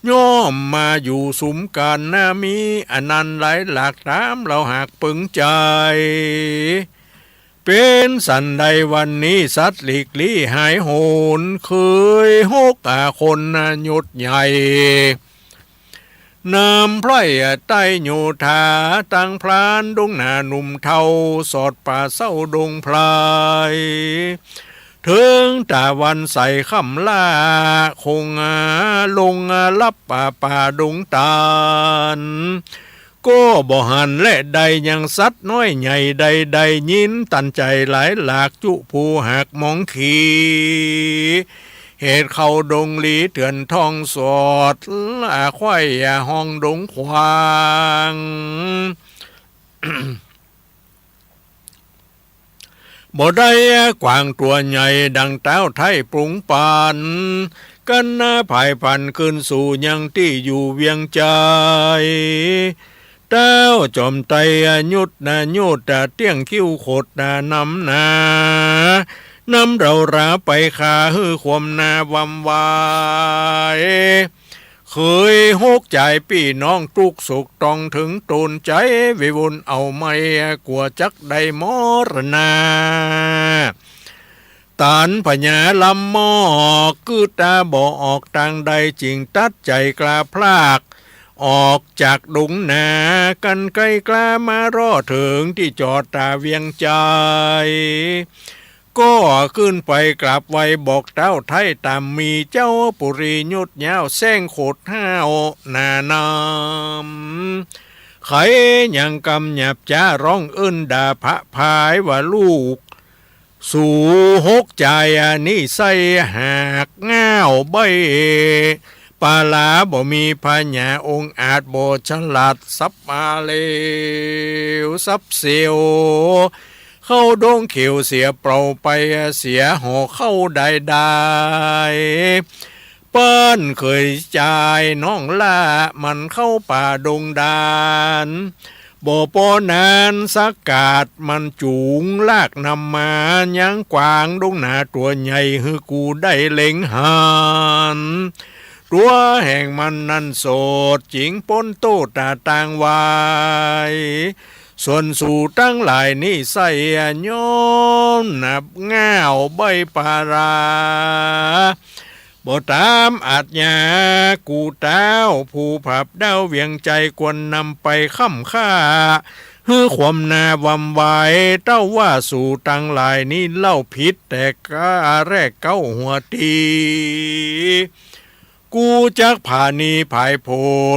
[SPEAKER 1] ย่อมมาอยู่สุมกันมีอนันต์หลายหลากตามเราหากปึงใจเป็นสันใดวันนี้สัตว์หลีกลี่หายโหนเคย6 คนหยุดใหญ่นำไพร่ใต้โยธาตั้งพลานดงหน้าหนุ่มเทาสอดป่าเศร้าดงพลายถึงตาวันใส่ค่ำล่าคงลงลับป่าดงตาลก็บ่หันและใดยังสัตว์น้อยใหญ่ใดยินตันใจหลายหลากจุผู้หักมองขีเหตุเข้าดงลีเถื่อนทองสอดควายห้องดงควางบ่ได้กวางตัวใหญ่ดังเต้าไทยปรุงปานกันภายพันขึ้นสู่ยังที่อยู่เวียงใจเต้าจอมไตยุดยุดเตี้ยงคิ้วโคดนำเราราไปขาฮือความวำวายเคยใจพี่น้องทุกสุขต้องถึงตูนใจวิวนเอาไม่กลัวจักได้มรณาตานพญาลำมอกคือตาบ่ออกทางใดจริงตัดใจกล้าพลากออกจากดงนากันไกลกล้ามารอถึงที่จอดตาเวียงใจก็ขึ้นไปกราบไว้บอกเต้าไทยตามมีเจ้าปุรียุดยาวแซงโคดห้าวหน้านำไขยังกำหยับจ้าร้องเอิ้นด่าพระพายว่าลูกสู่6 ใจนี่ใส่หากง่าวใบปาลาบ่มีพญาองค์อาจบ่ฉลาดซับมาเลวซับเสียวเข้าดงเขียวเสียเปล่าไปเสียห่อเข้าได้เปิ้นเคยจ่ายน้องล่ามันเข้าป่าดงดานบ่ปอนานสักกาดมันจูงลากนำมายังกวางดงหนาตัวใหญ่ฮือกูได้เล็งหันตัวแห่งมันนั่นโสดจิงป้นโตตาต่างวายส่วนสู่ตั้งหลายนี่ใส่ย้อมนับง่าวใบปาราบ บ่ตามอาจญากูเต้าผู้ผับดาวเวียงใจกวนนำไปค้ำค่าฮือความนาวำไว้เต้าว่าสู่ตังหลายนี้เล่าผิดแต่กาแรกเก้าหัวตีกูจักผ่านีภายโพ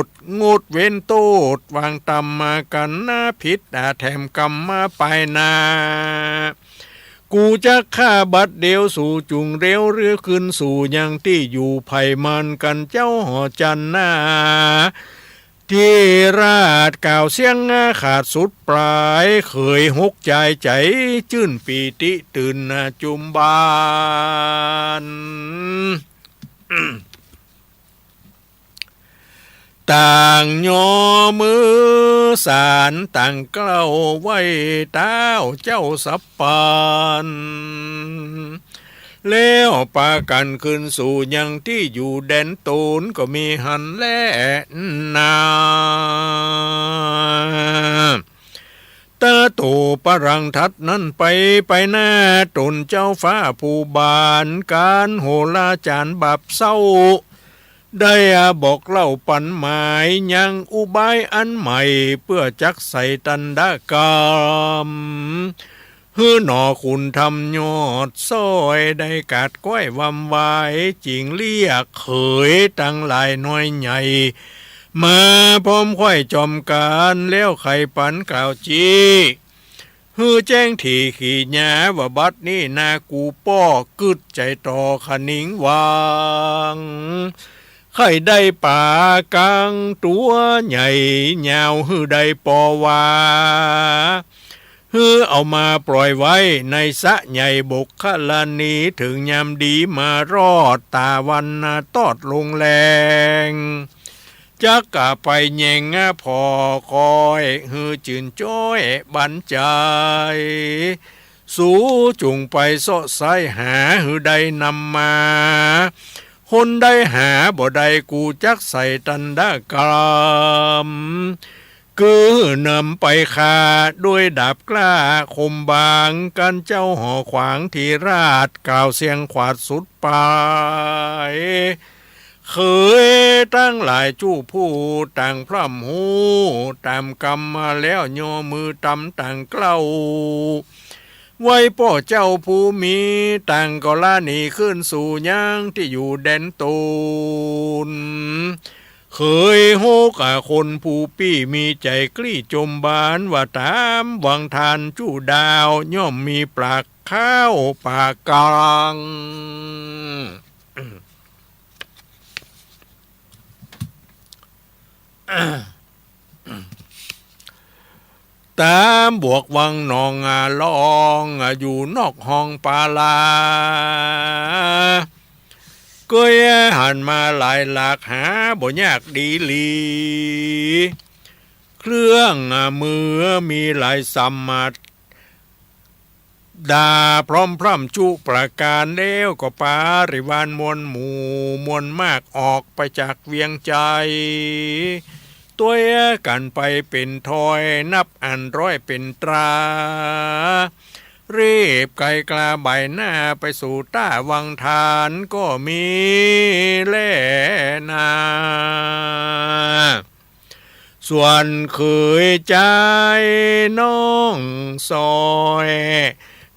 [SPEAKER 1] ดงดเว้นโตดวางตำมากันหน้าผิดแถมกรรมมาไปนากูจะฆ่าบัดเดียวสู่จุงเร็วเรือขึ้นสู่ยังที่อยู่ไผ่มันกันเจ้าหอจันนาที่ราดกล่าวเสียงขาดสุดปลายเคยหกใจจื้นปีติตื่นจุมบานต่างย่อมือสารต่างเกล้าไว้เต้าเจ้าสับปานแล้วปากันขึ้นสู่ยังที่อยู่แดนตูนก็มีหันแล่นาตาโตปรังทัดนั้นไปหน้าตนเจ้าฟ้าผู้บานการโหราจารย์บับเศร้าได้บอกเล่าปันหมายยังอุบายอันใหม่เพื่อจักใส่ตันดากรรมฮือหนอคุณทำยอดซ้อยได้กาดก้อยวำไว้จิงเรียกเขยตั้งหลายน้อยใหญ่มาพร้อมค่อยจอมการแล้วไข่ปันกล่าวจีฮือแจ้งที่ขี่หญ้าว่าบัดนี้นากูป้อกึดใจต่อขนิงวางไข่ได้ป่ากลางตัวใหญ่ยาวฮือได้ปอวาฮือเอามาปล่อยไว้ในสะใหญ่บกขลานีถึงยามดีมารอดตาวันตอดลงแรงจักกะไปแยงพอคอยฮือจื่นจ้อยบันใจสู้จุงไปโซไซหาฮือได้นำมาคนได้หาบ่ได้กูจักใส่ตันดากรรมคือนำไปคาด้วยดาบกล้าคมบางกันเจ้าหอขวางทีราชกล่าวเสียงขวาดสุดปลายเคยตั้งหลายจู้ผู้ต่างพร่ำหูตามกรรมมาแล้วโยมือตำต่างเกล้าไว้พ่อเจ้าผู้มีต่างก็ล่าหนีขึ้นสู่ย่างที่อยู่แดนตูนเคยโหกคนผู้ปี้มีใจกลี้จมบานว่าตามวังทานจู้ดาวย่อมมีปลากข้าวปากกลางตามบวกวังนองลองอยู่นอกห้องปาลาก็หันมาหลายหลากหาบ่ยากดีลีเครื่องมือมีหลายสัมมัดดาพร้อมพร่ำจุประการแล้วก็ปาริวานมวลหมู่มวลมากออกไปจากเวียงใจตัวกันไปเป็นทอยนับอันร้อยเป็นตรารีบไกลกลาใบหน้าไปสู่ต้าวังทานก็มีแล่นาส่วนเคยใจน้องซอย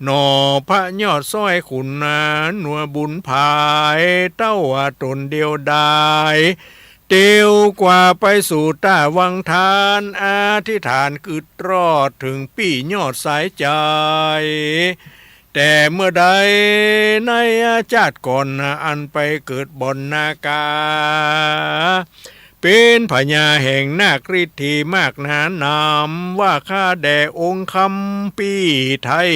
[SPEAKER 1] หนอพระยอดซ้อยขุนนาหนัวบุญภายเต้าตนเดียวดายเตียวกว่าไปสู่ต้าวังทานอธิษฐานกึดรอดถึงปียอดสายใจแต่เมื่อใดในชาติก่อนอันไปเกิดบนนากาเป็นพญาแห่งนาคฤทธิมากนานำว่าข้าแด่องค์คำปีไทย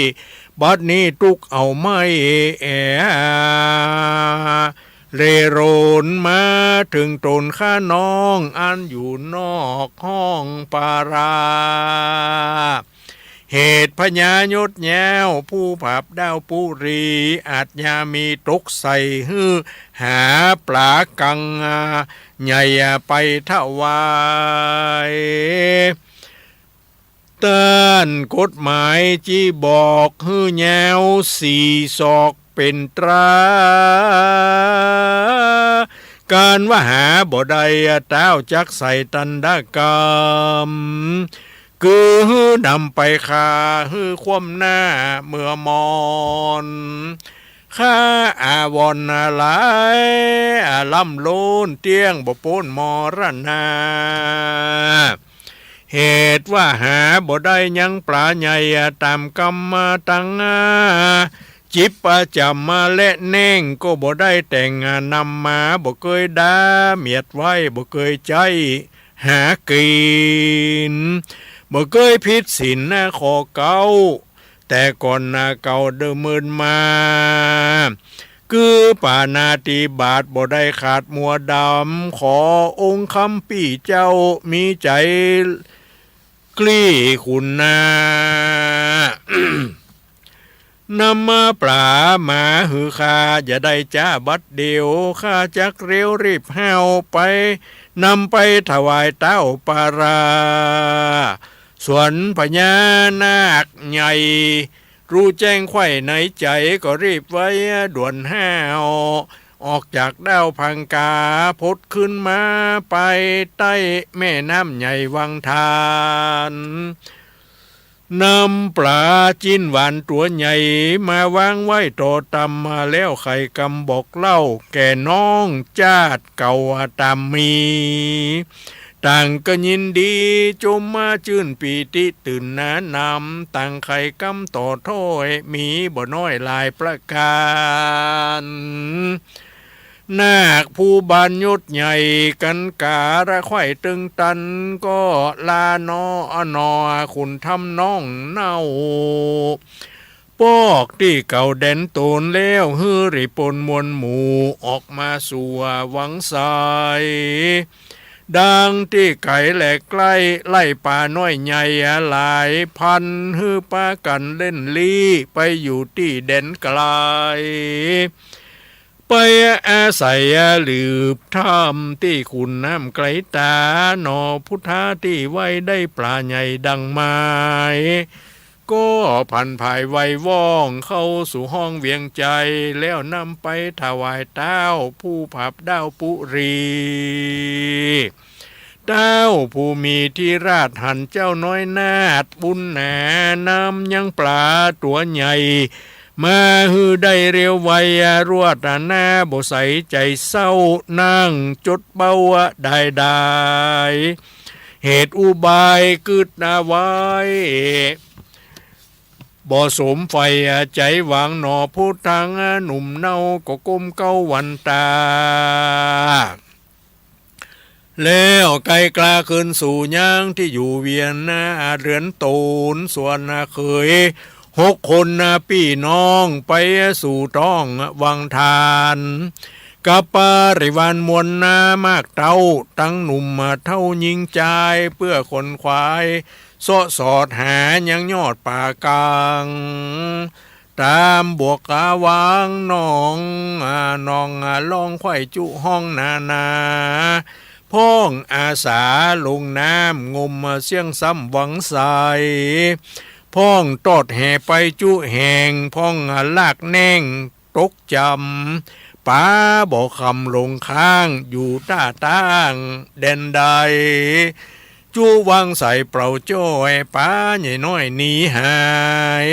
[SPEAKER 1] บัดนี้ตุกเอาไม่เรโรนมาถึงตนข้าน้องอันอยู่นอกห้องปาราเหตุพญายศแย้วผู้ผับดาวปุรีอาจยามีตกใส่ฮือหาปลากังใหญ่ไปถวายเต้นกฎหมายจีบอกฮือแย้วสี่ศอกเป็นตรา การว่าหาบ่ได้เต้าจักใส่ตันดากรรมคือนำไปคาฮือคว่ำหน้าเมื่อมอนข้าอาวรนาหลายล่ำโลนเตียงบ่โปนมรณาเหตุว่าหาบ่ได้ยังปลาใหญ่ตามกรรมมาตั้งจิบประจำมาและเน่งก็บ่ได้แต่งนำมาบ่เคยด่าเมียดไว้บ่เคยใจหากินบ่เคยผิดศีลขอเก่าแต่ก่อนเก่าเดิมมืนมาคือปานาติบาตบ่ได้ขาดมัวดำขอองค์คำปี่เจ้ามีใจกลี้คุณนา นำมาปลามาหือข้าอย่าได้จ้าบัดเดียวข้าจักเร็วรีบแห้วไปนำไปถวายเต้าปาราส่วนพญานาคใหญ่รู้แจ้งไข่ในใจก็รีบไว้ด่วนแห้วออกจากดาวพังกาพดขึ้นมาไปใต้แม่น้ำใหญ่วังทานนำปลาจิ้นหวานตัวใหญ่มาวางไว้ต่อตำมาแล้วไข่กำบอกเล่าแก่น้องจาดเก่าตามมีต่างก็ยินดีจมมาชื่นปีติตื่นนำต่างไข่กำต่อถ้อยมีบ่น้อยลายประการนาคผู้บานยศใหญ่กันการะไข่ตึงตันก็ลานอนอคุณทำน้องเน่าปอกที่เก่าแดนโตนแล้วฮือริปนมวลหมู่ออกมาสู่วังสายดังที่ไก่แหลกใกล้ไล่ป่าน้อยใหญ่หลายพันฮือป้ากันเล่นลี่ไปอยู่ที่แดนไกลไปอาศัยหลืบถ้ำที่คุณน้ำไกลตาหนอพุทธาที่ไว้ได้ปลาใหญ่ดังไม้ก็พันภายไวว่องเข้าสู่ห้องเวียงใจแล้วนำไปถวายเต้าผู้ผับดาวปุรีเต้าผู้มีที่ราชหันเจ้าน้อยนาดบุญหนานำยังปลาตัวใหญ่มาฮือได้เร็วไวรวดหน้าบ่ใสใจเศร้านั่งจดเบาได้เหตุอุบายกึดนาไว้บ่สมไฟใจหวังหนอผู้ทางหนุ่มเน่าก็ก้มเก้าวันตาแล้วไกลกลาขึ้นสู่ย่างที่อยู่เวียนนาเรือนตูนส่วนเคย6 คนพี่น้องไปสู่ท้องวังทานกับปริวานมวลนามากเต้าตั้งหนุ่มเท่ายิงใจเพื่อคนควายสอดหายังยอดป่ากลางตามบวกกาวางน้องลองไข่จุห้องนาพ้องอาสาลงน้ำงมเสียงซ้ำหวังใสพ้องตอดแห่ไปจุแห่งพ้องลากแน่งตกจำป้าบอกคำลงข้างอยู่ต้าตั้งแดนใดจูวางใส่เปล่าจ้อยป้าใหญ่น้อยหนีหาย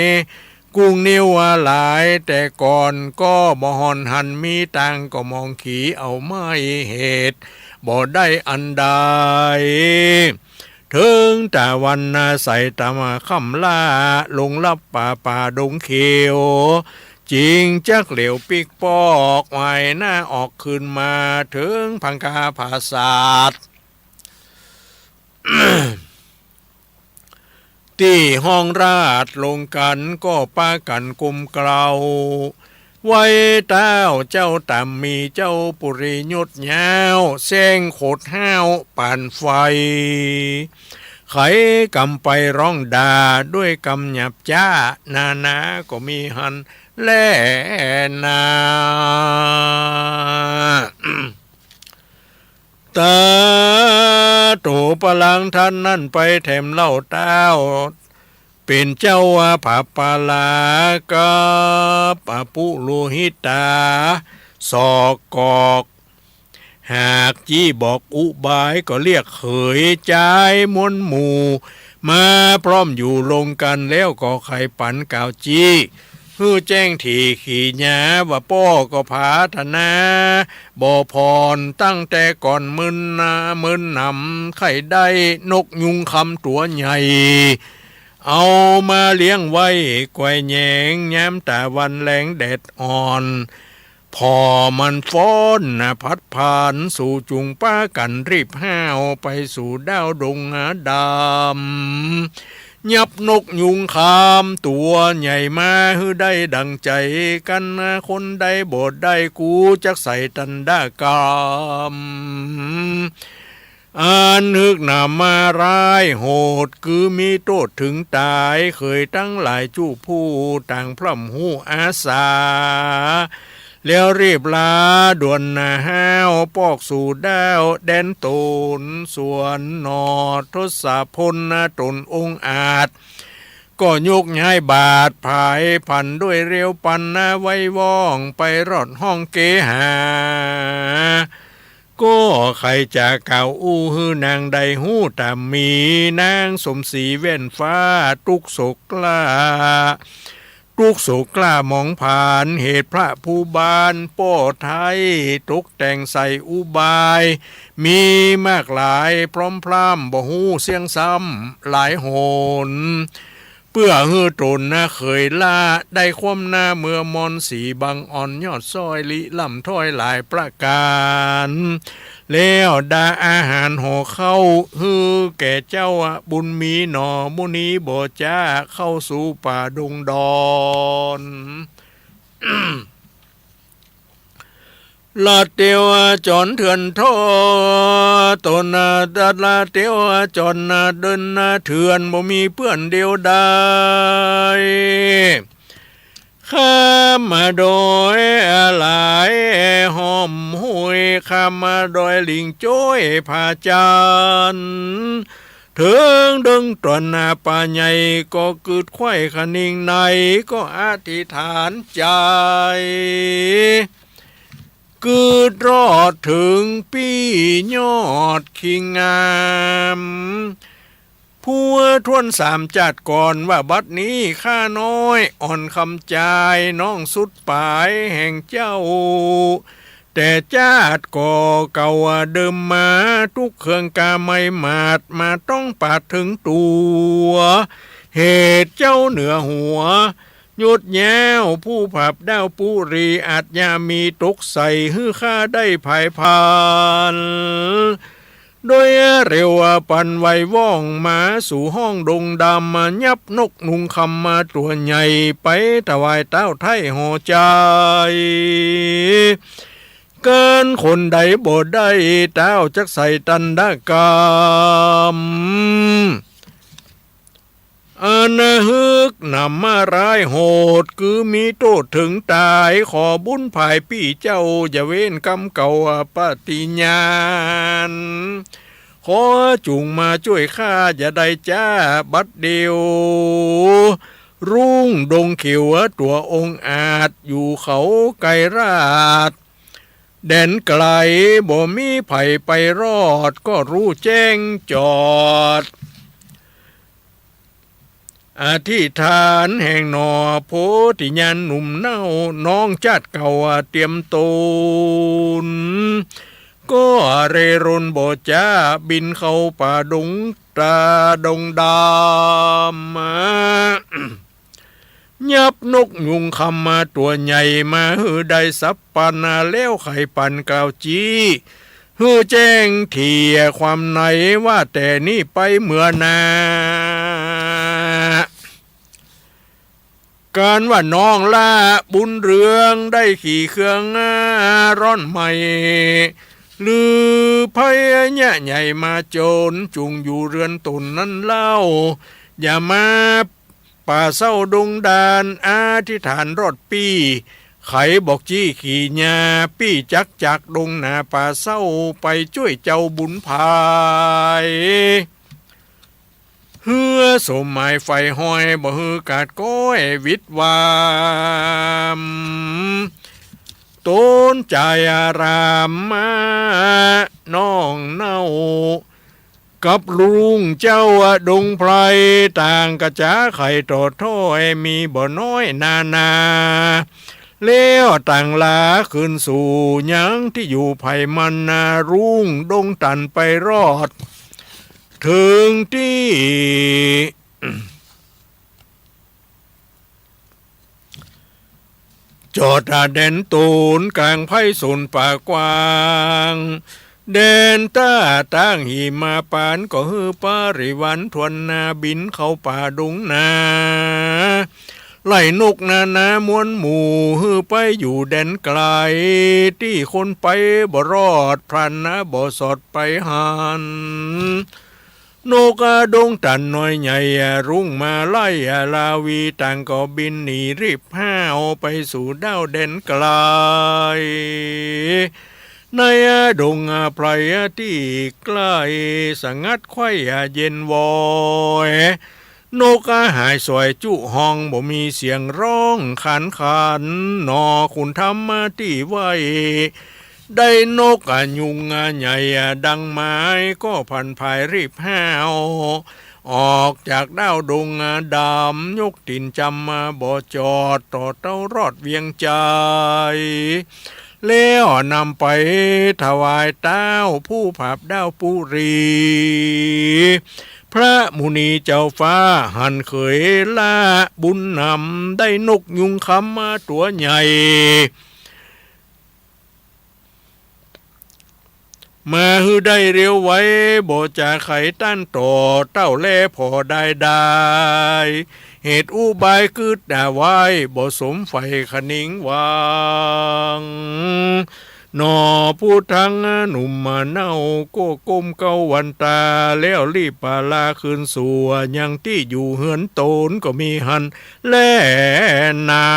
[SPEAKER 1] กุ้งนิ้วหลายแต่ก่อนก็บ่หอนหันมีตังก็มองขี่เอาไม่เหตุบ่ได้อันใดถึงแต่วันใส่ตาคำล่าลงลับป่าดงเขียวจริงจักเหลวปิกปอกไว้หน้าออกขึ้นมาถึงพังคาภาษาท ที่ห้องราชลงกันก็ป้ากันกุมเกลาไว้เต้าเจ้าต่ำมีเจ้าปุริยุดยาวแซงโคดห้าวป่านไฟไขกำไปร้องด่าด้วยกำหยับจ้านาก็มีหันแล่นาตาโตปลังท่านนั่นไปแถมเล่าเต้าเป็นเจ้าผาปาลากาปะปุโลหิตาสอกกอก หากจี้บอกอุบายก็เรียกเขยใจมวลหมู่มาพร้อมอยู่ลงกันแล้วก็ไขปันกาวจี้ฮือแจ้งที่ขี่หยาว่าป้อก็พาธนาบ่พรตั้งแต่ก่อนมึนนำไข่ได้นกยุงคำตัวใหญ่เอามาเลี้ยงไว้ไกวแยงแย้มตะวันแรงแดดอ่อนพอมันฟ้อนพัดผ่านสู่จุงป้ากันรีบห้าวไปสู่ดาวดงดำยับนกยุงคามตัวใหญ่มาฮือได้ดังใจกันคนใดบทได้กูจักใส่ตันดากามอันนึกนามาร้ายโหดคือมีโทษถึงตายเคยตั้งหลายจู้ผู้ต่างพร่ำหูอาสาแล้วรีบลาด่วนห้าวปอกสู่ดาวแดนตนส่วนนอทศพลตนองค์อาจก็ยกย้ายบาดภายพันด้วยเร็วปันไว้ว่องไปรอดห้องเกหาก็ใครจะเก่าอู้ฮือนางใดหู้ตามมีนางสมศรีเว้นฟ้าตุกโศกกล้าตุกโศกกล้ามองผ่านเหตุพระผู้บานป้อไทยตกแต่งใส่อุบายมีมากหลายพร้อมพร่ำบ่หูเสียงซ้ำหลายโหนเพื่อฮือตนเคยล่าได้ความหน้าเมื่อมอนสีบังอ่อนยอดซอยลิลำถ้อยหลายประการแล้วดาอาหารห่อเข้าฮือแก่เจ้าบุญมีหนอมุนีบ่จ้าเข้าสู่ป่าดงดอนลาเตียวจอนเถื่อนท่อตนดัดลาเตียวจอนเดินเถื่อนบ่มีเพื่อนเดียวได้ข้ามาโดยหลายหอมห้วยข้ามาโดยลิงโจ้ยผาจันถึงดึงตวนป่าใหญ่ก็กึดไข่ขนิ่งในก็อธิษฐานใจกึดรอดถึงปียอดขิงงามผู้ทวนสามจัดก่อนว่าบัดนี้ข้าน้อยอ่อนคำใจน้องสุดปลายแห่งเจ้าแต่จาดก่อเก่าเดิมมาทุกเครื่องกาไม่มาดมาต้องปาดถึงตัวเหตุเจ้าเหนือหัวยุดแย้วผู้ผับดาวปุรีอาจยามีตกใส่ฮื้อข้าได้ภายพานโดยเร็วปันไวว่องมาสู่ห้องดงดำมายับนกนุงคำมาตัวใหญ่ไปถวายเต้าไทยห่อใจเกินคนใดบ่ได้เต้าจักใส่ตันดากามอันฮึกนำมาร้ายโหดคือมีโทษถึงตายขอบุญภายพี่เจ้าอย่าเว้นกรรมเก่าปฏิญาณขอจุงมาช่วยข้าอย่าได้จ้าบัดเดียวรุ่งดงเขียวตัวองค์อาจอยู่เขาไกรราชแดนไกลบ่มีไผ่ไปรอดก็รู้แจ้งจอดอธิษฐานแห่งหนอโพธิญาณหนุ่มเน่าน้องจัดเก่าเตรียมตูนก็เรรนบ่จ้าบินเข้าป่าดงตาดงดำมายับนกยุงคำมาตัวใหญ่มาฮือได้สับปานาแล้วไข่ปันกาวจีฮือแจ้งเที่ยความในว่าแต่นี่ไปเมื่อนาการว่าน้องล่าบุญเรืองได้ขี่เครื่องร้อนใหม่หรือพายะใหญ่มาโจรจุงอยู่เรือนตนนั้นเล่าอย่ามาป่าเศร้าดงดานอธิษฐานรอดปีไขบอกจี้ขี่ญาปี้จักจากดงนาป่าเศร้าไปช่วยเจ้าบุญภายเฮือสมหมายไฟห้อยบ่ฮือกาดก้อยวิดวาม ต้นใจอารามมาน้องเน่ากับลุงเจ้าดงไพรต่างกระจาไข่ตอดถ้อยมีบ่น้อยนาเลี้ยวต่างลาขึ้นสู่ยังที่อยู่ไผ่มันนารุ่งดงตันไปรอดถึงที่จอดเด่นตูนกลางไผ่สุนป่ากว้างเด่นตาตั้งหิมาปานก็ฮือปาริวันทวนนาบินเข้าป่าดงนาไล่นกนามวนหมู่ฮือไปอยู่แดนไกลที่คนไปบ่รอดพรันนะบ่สอดไปหันนกดงตันน้อยใหญ่รุ่งมาไล่ลาวีต่างก็บินหนีรีบห้าวไปสู่ดาวแดนไกลในดงไพรที่ใกล้สงัดไข่เย็นวอยนกหายสวยจุห้องบ่มีเสียงร้องขันนอคุณทำมาที่ไว้ได้นกยุงใหญ่ดังไม้ก็พันภายรีบห้าวออกจากดาวดงดำยกตินจำมาบ่จอดต่อเต้ารอดเวียงใจแล้วนำไปถวายเต้าผู้ผับดาวปุรีพระมุนีเจ้าฟ้าหันเขยล่าบุญนำได้นกยุงคำมาตัวใหญ่มาฮือได้เร็วไว้บ่จะไขต้านต่อเต้าแล่พอได้เหตุอุบายคืดด่าไว้บ่สมไฟขนิงวางนอผู้ทั้งหนุ่มมาเน่าก็ก้มเก้าวันตาแล้วรีบปาลาคืนสู่ยังที่อยู่เหือนโตนก็มีหันแล่นา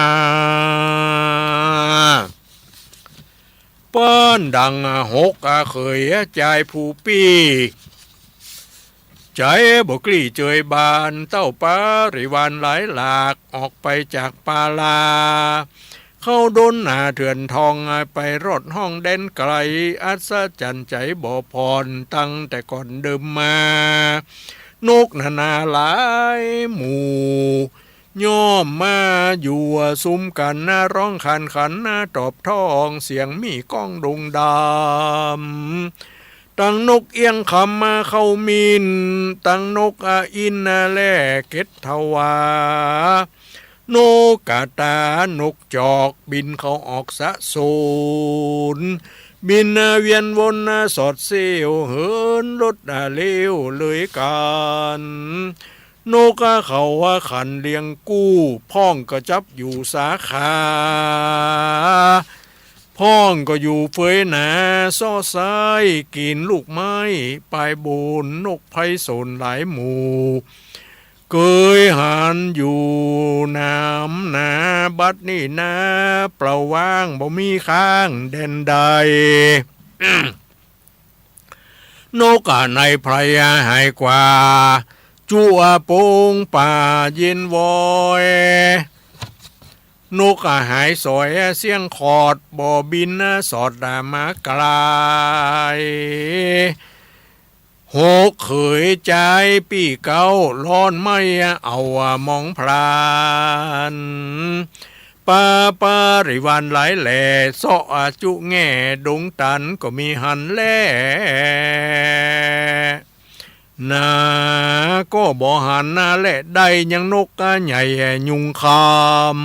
[SPEAKER 1] ป้อนดังหกเคยใจผู้ปีใจบกลี่เจยบานเต้าปาริวันหลายหลากออกไปจากปาลาเข้าดนหนาเถื่อนทองไปรถห้องเด่นไกลอัศจรรย์ใจบ่พรตั้งแต่ก่อนเดิมมานกนาหลายหมู่ย่อมมาอยู่ซุ้มกันร้องขันตอบท้องเสียงมีก้องดงดำตั้งนกเอียงคำมาเข้ามินตั้งนกอินแล่เกตทวานกกาตานกจอกบินเขาออกสะโซนบินเวียนวนสอดเสียวเหินรถเลี้ยวเลยกันนกเขาขันเลี้ยงกู้พ่องก็จับอยู่สาขาพ่องก็อยู่เฟยหนาซ้อซ้ายกินลูกไม้ปลายโบนนกไพศาลหลายหมู่เกยหันอยู่น้ำนาบัดนี่นาเปล่าว่างบ่มีข้างแดนใด นกในไพรหายกว่าจั่วโปงป่าเย็นวอยนกหายสอยเสียงขอดบ่บินสอดมากลายหกเขยใจปีเก้าร้อนไม่เอามองพรานปาริวันหลายแหล่ซอจุแง่ดงตันก็มีหันแล่นาก็บ่หันแหละได้ยังนกใหญ่ยุงค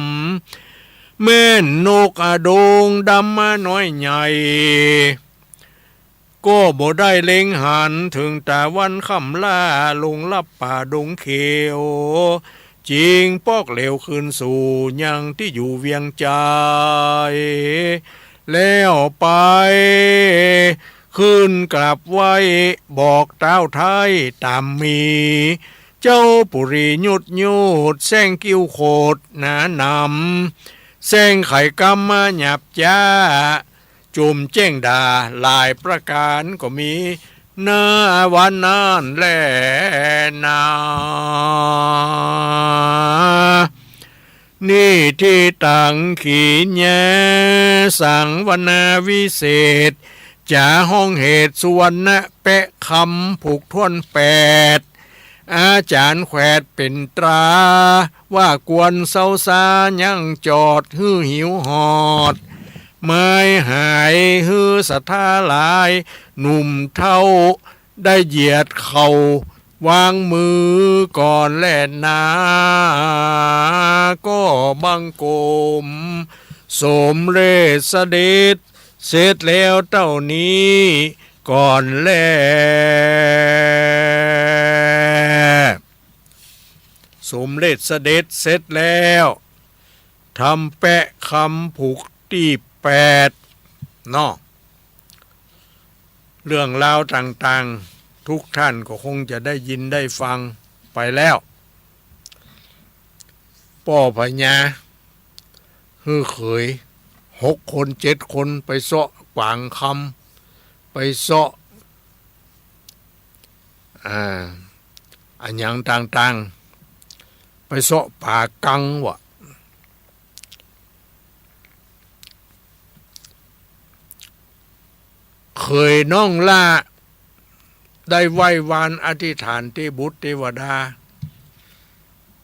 [SPEAKER 1] ำแม่นนกดงดำน้อยใหญ่ก็บ่ได้เล็งหันถึงแต่วันค่ำล่าลงลับป่าดงเขียวจริงปอกเหลวคืนสู่ยังที่อยู่เวียงใจแล้วไปขึ้นกลับไว้บอกเต้าไทยตามมีเจ้าปุรียุดแซงกิ้วโคดหนานำแซงไข่กำมาหยับจ้าจุ่มแจ้งด่าลายประการก็มีเนื้อวันนั้นแลนา นี่ที่ตังขีแยสังวนาวิเศษจาห้องเหตุสุวรรณเปะคำผูกท่วนแปดอาจารย์แขวดเป็นตราว่ากวนเศร้าซายังจอดหื้อหิวหอดไม่หายฮือศรัทธาหลายหนุ่มเท่าได้เหยียดเข่าวางมือก่อนแล่นนาก็บังกมสมเด็จเสด็จเสร็จแล้วเต้านี้ก่อนแลสมเด็จเสด็จเสร็จแล้วทำแปะคำผูกที่แปดเนาะเรื่องราวต่างๆทุกท่านก็คงจะได้ยินได้ฟังไปแล้วป่อพญาฮือเขย6 คน7 คนไปเสาะกวางคำไปเสาะอันอย่างต่างๆไปเสาะป่ากังวะเคยน้องล่าได้ไหว้วานอธิษฐานที่บุตรเทวดา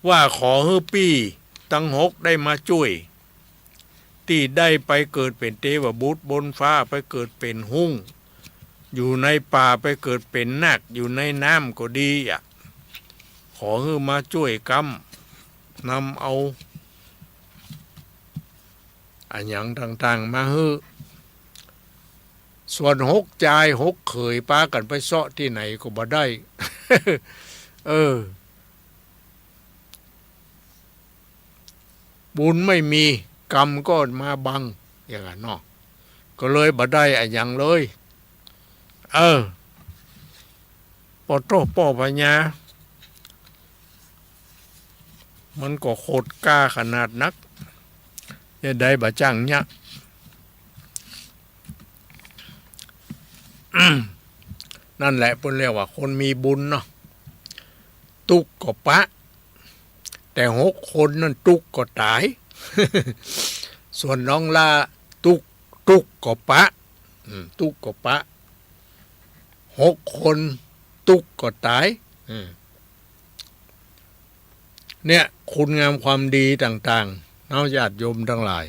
[SPEAKER 1] ว่าขอให้ปี้ตั้ง6ได้มาช่วยที่ได้ไปเกิดเป็นเทวบุตรบนฟ้าไปเกิดเป็นหุ่งอยู่ในป่าไปเกิดเป็นนาคอยู่ในน้ำก็ดีอ่ะขอให้มาช่วยกำนำเอาอันอย่างต่างๆมาให้ส่วน6 จาย6 เขยปากันไปเสาะที่ไหนก็บ่ได้ บุญไม่มีกรรมก็มาบังอย่างนั้นเนาะก็เลยบ่ได้อะอย่างเลยปอโตป่อพญามันก็โคตรกล้าขนาดนักจะได้บ่จ้างเนี่ยนั่นแหละเพิ่นเรียกว่าคนมีบุญเนาะตุกก็ปะแต่6 คนนั่นตุกก็ตาย ส่วนน้องลาตุกก็ปะตุกก็ปะ6 คนตุกก็ตายเนี่ยคุณงามความดีต่างๆเนาะญาติโยมทั้งหลาย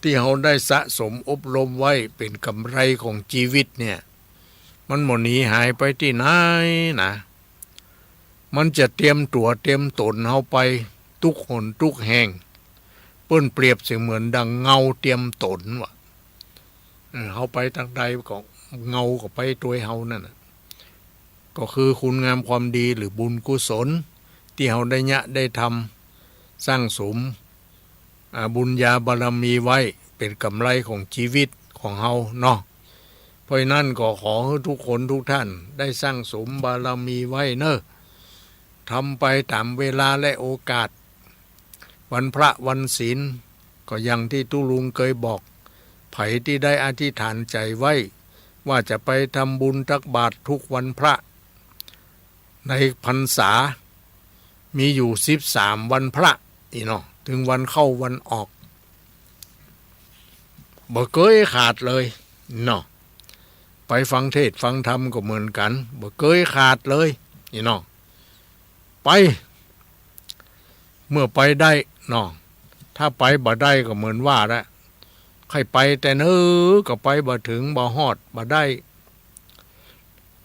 [SPEAKER 1] ที่เขาได้สะสมอบรมไว้เป็นกำไรของชีวิตเนี่ยมันหมดหนีหายไปที่ไหนนะมันจะเตรียมตัวเตรียมตนเขาไปทุกหนทุกแห่งเปิ้นเปรียบเสมือนดังเงาเตรียมตนวะเขาไปทางใดก็เงาก็ไปตัวเขานั่นก็คือคุณงามความดีหรือบุญกุศลที่เขาได้ยะได้ทำสร้างสมบุญญาบารมีไว้เป็นกำไรของชีวิตของเฮาเนาะเพราะนั้นก็ขอให้ทุกคนทุกท่านได้สร้างสมบารมีไว้เนอะทำไปตามเวลาและโอกาสวันพระวันศีลก็อย่างที่ตุลุงเคยบอกไผที่ได้อธิษฐานใจไว้ว่าจะไปทำบุญตักบาตรทุกวันพระในพรรษามีอยู่13 วันพระนี่เนาะถึงวันเข้าวันออกบ่เคยขาดเลยเนาะไปฟังเทศฟังธรรมก็เหมือนกันบ่เคยขาดเลยนี่เนาะไปเมื่อไปได้เนาะถ้าไปบ่ได้ก็เหมือนว่าละใครไปแต่เนื้อก็ไปบ่ถึงบ่ฮอดบ่ได้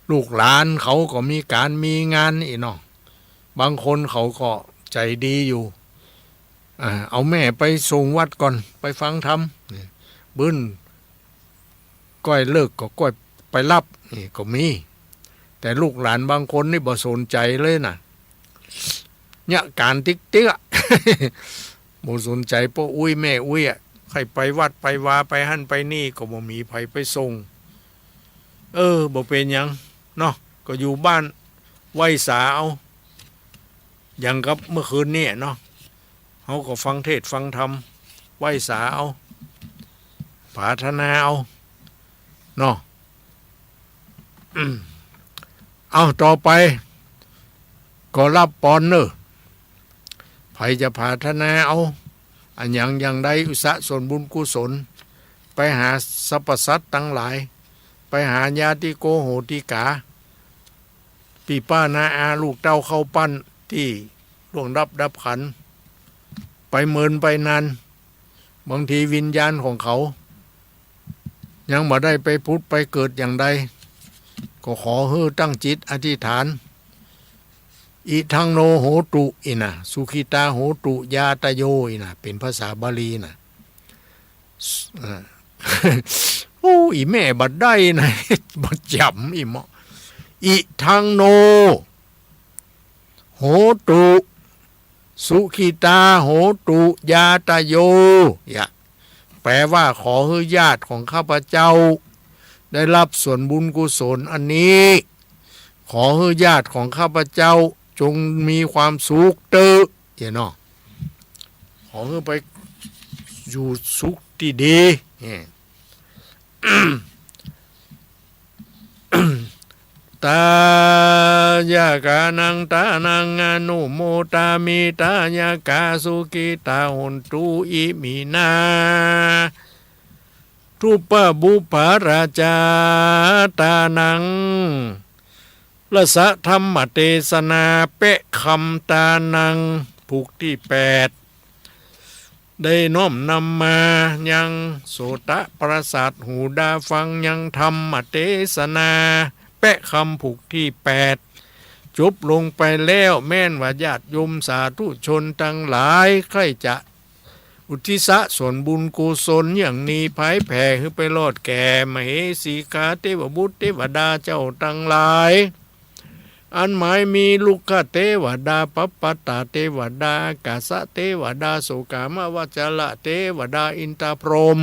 [SPEAKER 1] ลูกหลานเขาก็มีการมีงานนี่เนาะบางคนเขาก็ใจดีอยู่เอาแม่ไปส่งวัดก่อนไปฟังธรรมบึ้นก้อยเลิกก็ก้อยไปรับนี่ก็มีแต่ลูกหลานบางคนนี่บ่สนใจเลยนะเนี่ยการติ๊กติ๊กบ่สนใจพ่ออุ้ยแม่อุ้ยใครไปวัดไปวาไปหั่นไปนี่ก็บ่มีไผไปส่งบ่เป็นหยังเนาะก็อยู่บ้านไหว้สาเอาอย่างกับเมื่อคืนนี้เนาะเขาก็ฟังเทศฟังธรรมไหว้สาเอาปรารถนาเอาเนาะเอาต่อไปก็รับปอนเนอไผ จะพาธนาเอาอันอย่างใดอุสะส่วนบุญกุศลไปหาสรรพสัตว์ทั้งหลายไปหาญาติโกโหติกาปีป้านาอาลูกเต้าเข้าปั้นที่ล่วงดับขันไปเมินไปนานบางทีวิญญาณของเขายังบ่ได้ไปพุทธไปเกิดอย่างใดก็ขอให้ตั้งจิตอธิษฐานอิทังโนโหตุอินะสุขิตาโหตุยาตโยอินะเป็นภาษาบาลีนะโอ้อีแม่บัดได้นะบัดจำอีหมออิทังโนโหตุสุขิตาโหตุยาตโยอย่าแปลว่าขอให้ญาติของข้าพเจ้าได้รับส่วนบุญกุศลอันนี้ขอให้ญาติของข้าพเจ้าจงมีความสุขเตอเนาะขอให้ไปอยู่สุขที่ดีตายากานังตานังอนุโมตามิตายากาสุกิตาหุนตุอิมินาทุปบุปาราชาตานังละสะธรรมเทศนาเปะคำตานังผูกที่8ได้น้อมนำมายังโสตประสาทหูดาฟังยังธรรมเทศนาแปะคำผูกที่8จบลงไปแล้วแม่นว่าญาติโยมสาธุชนทั้งหลายใครจะอุทิศส่วนบุญกุศลอย่างนี้ภายแผ่ให้ไปรอดแก่มเหสีกาเทวบุตรเทวดาเจ้าทั้งหลายอันหมายมีลูกขเทวดาปัปปตาเทวดากาสะเทวดาโสกามวจละเทวดาอินทพรหม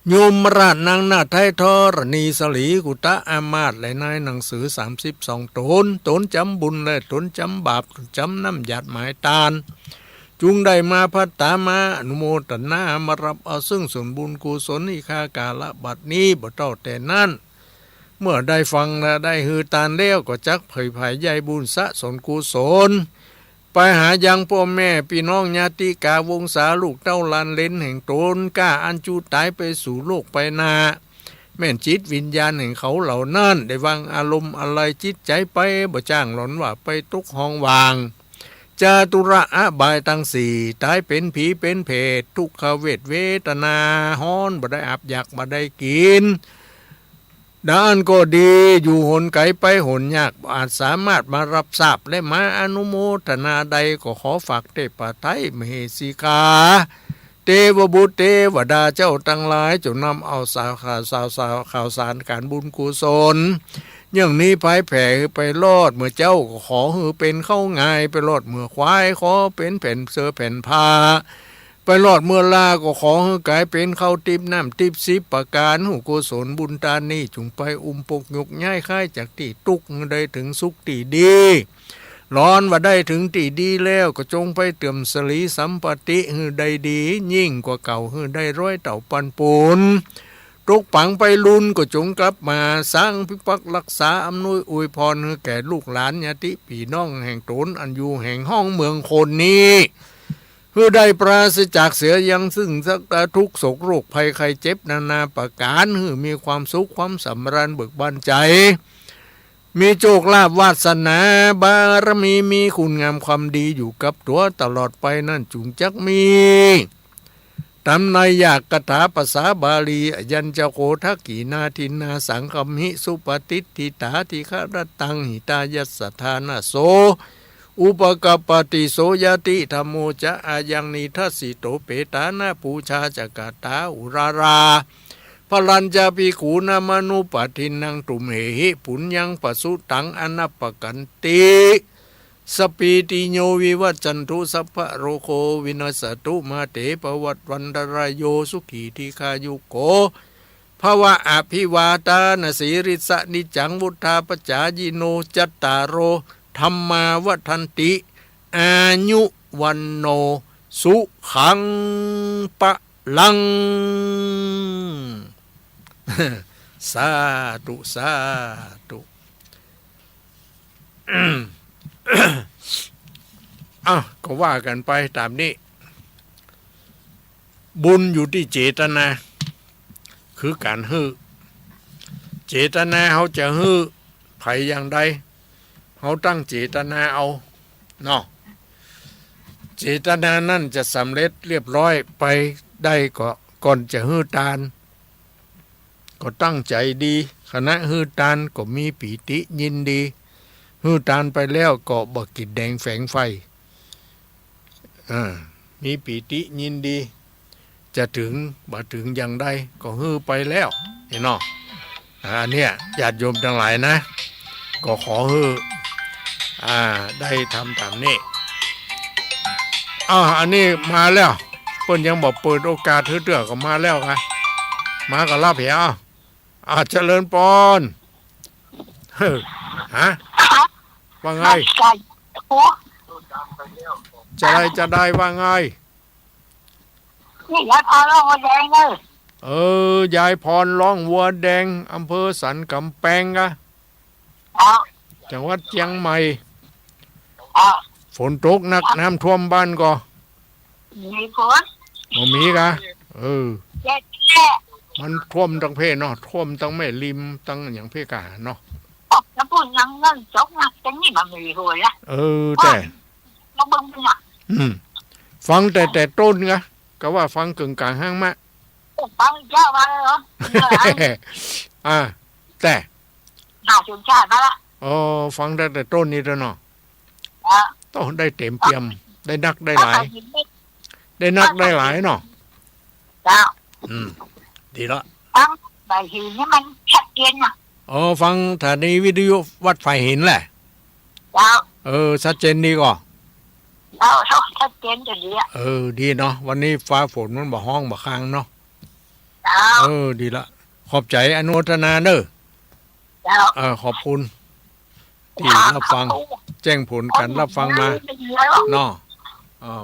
[SPEAKER 1] โยมราชนางนาไทยทรณีสลีกุตะอามาตและนายหนังสือ32ตนจำบุญและตนจำบาปจำน้ำหยาดหมายตาลจุงได้มาพัตตามาอนุโมทนามารับเอาซึ่งส่วนบุญกุศลอีคากาละบัดนี้บ่เท่าแต่นั้นเมื่อได้ฟังและได้ฮือตานแล้วก็จักเผยภายใหญ่บุญสะสนกุศลไปหายังพ่อแม่พี่น้องญาติกาวงศาลูกเต้าลานเลนแห่งตนกล้าอันจูตายไปสู่โลกไปนาแม่นจิตวิญญาณแห่งเขาเหล่านั้นได้วางอารมณ์อะไรจิตใจไปบ่จ้างหลอนว่าไปตุกห้องวางจาตุระอบายตั้งสี่ตายเป็นผีเป็นเพศทุกขเวทเวทนาฮ้อนบ่ได้อับอยากบ่ได้กินด้านก็ดีอยู่หนไกลไปหนยากอาจสามารถมารับทราบและมาอนุโมทนาใดก็ขอฝากเทพไทยมเหสีกาเทวบุตรเทวดาเจ้าทั้งหลายจงนำเอาข่าวสารการบุญกุศลอย่างนี้ภายแผ่ไปรอดเมื่อเจ้าก็ขอให้เป็นเข้าง่ายไปรอดเมื่อควายขอเป็นแผ่นเสือแผ่นผ้าไปรอดเมื่อลาก็ขอให้กลายเป็นข้าวติบน้ำติบ10ประการหูกุศลบุญตานี่จุงไปปกยกย้ายค่ายจากที่ตุกได้ถึงสุขที่ดีร้อนว่าได้ถึงที่ดีแล้วก็จงไปเติมสลีสัมปติให้ได้ดียิ่งกว่าเก่าให้ได้100เต่าปันปูนตุกปังไปลุนก็จงกลับมาสร้างพิพักษ์รักษาอำนวยอวยพรให้แก่ลูกหลานญาติพี่น้องแห่งตนอันอยู่แห่งห้องเมืองคนนี้เพื่อได้ปราศจากเสียยังซึ่งสักทุกโศกโรคภัยไข้เจ็บนานาประการให้มีความสุขความสำราญเบิกบานใจมีโชคลาภวาสนาบารมีมีคุณงามความดีอยู่กับตัวตลอดไปนั่นจุงจักมีตำนายยากกถาภาษาบาลียัญจโคทักขีนาทินาสังคมหิสุปฏิทิตาทิฆรตังหิตายัสสธานาโสอุปกปติโสยติธรรมโมจะอายังนิทัสสิโตเปตานาปูชาจักตาอุราราพลัญจาภิกขุนามนุปทินังตุมเหหิปุญญังปสุตังอนัปปกันติสปีติโยวิวัจจันทุสัพพะโรโควินัสตุมาเตปวัตวันดรายโยสุขีทีคายุโกภวะอภิวาตานสีริสนิจังวุธาปจายิโนจัตตารโรธรรมาวัฏันติอายุวันโนสุขังปะลังสาธุสาธุ ก็ว่ากันไปตามนี้บุญอยู่ที่เจตนาคือการฮื้อเจตนาเขาจะฮื้อไผอย่างใดเขาตั้งเจตนาเอาเนาะเจตนานั่นจะสำเร็จเรียบร้อยไปได้ก็ก่อนจะฮื้อตานก็ตั้งใจดีคณะฮื้อตานก็มีปีติยินดีฮื้อตานไปแล้วก็บ่กิดแดงแฝงไฟมีปีติยินดีจะถึงบ่ถึงอย่างใดก็ฮื้อไปแล้วเห็นเนาะเนี่ยญาติโยมทั้งหลายนะก็ขอฮื้อได้ทำตามนี้อันนี้มาแล้วเพิ่นยังบอกเปิดโอกาสเถื่อก็มาแล้วค่ะมาก็รับเหรอเจริญปอนฮะว่าไงจะได้ว่าไง
[SPEAKER 2] นี่ยายพรร้องวัวแดงเลย
[SPEAKER 1] ยายพรร้องวัวแดงอำเภอสันกำแพงอะจังหวัดเชียงใหม่ฝนตกหนักน้ำท่วมบ้านก็
[SPEAKER 2] มีฝน
[SPEAKER 1] มีกะมันท่วมตั้งเพเนาะท่วมตั้งแม่ริมตั้งอย่างเพกาเนาะ
[SPEAKER 2] แล้วพูดยังเงินจกนะจังนี่มันมีหัวละ
[SPEAKER 1] แต่
[SPEAKER 2] เราเบิ่งน่ะ
[SPEAKER 1] ฟังแต่ต้นก็ว่าฟังกึ่งกลางห้างมะ
[SPEAKER 2] ฟังเจ้ามาเลยเหรอ
[SPEAKER 1] แต่
[SPEAKER 2] ชุนชาติมาละ
[SPEAKER 1] ฟังแต่ต้นนี่แล้วเนาะต้องได้เต็มเปี่ยมได้นักได้หลายได้นักได้หลายเนาะดีละ
[SPEAKER 2] ฟังใบหินนี่มันชัดเจนนะ
[SPEAKER 1] ฟังสถานีวิทยุวัดไฟหินแหละชัดเจนดีก่อ
[SPEAKER 2] ชัดเจนจะดี
[SPEAKER 1] ดีเนาะวันนี้ฟ้าฝนมันบ่ห้องบ่ค้างเนาะดีละขอบใจอนุโมทนาเด้อขอบคุณที่รับฟังแจ้งผลการรับฟังมาเนาะ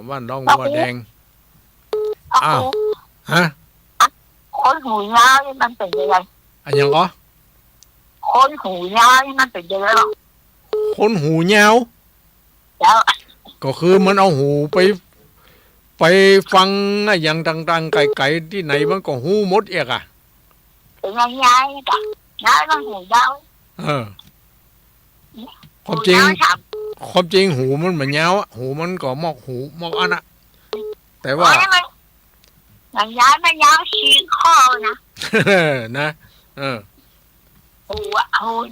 [SPEAKER 1] ว่านร้องวัวแดงฮะ
[SPEAKER 2] คนหูยาวนี่มันเป็นยังไง
[SPEAKER 1] ยังก็
[SPEAKER 2] คนหูยาวนี่มันเป็นยังไง
[SPEAKER 1] คนหูยาวก็คือมันเอาหูไปฟังอย่างต่างๆไกลๆที่ไหนมันก็หูหมดเอก
[SPEAKER 2] เป็นยังไงจ้ะย้ายมันหูยาว
[SPEAKER 1] ความจริงหูมันเหมือนยาวหูมันก็มอกหูมอกอันแต่ว่า
[SPEAKER 2] มันย้ายมันยาวชี้ข้อนะ
[SPEAKER 1] นะ
[SPEAKER 2] หู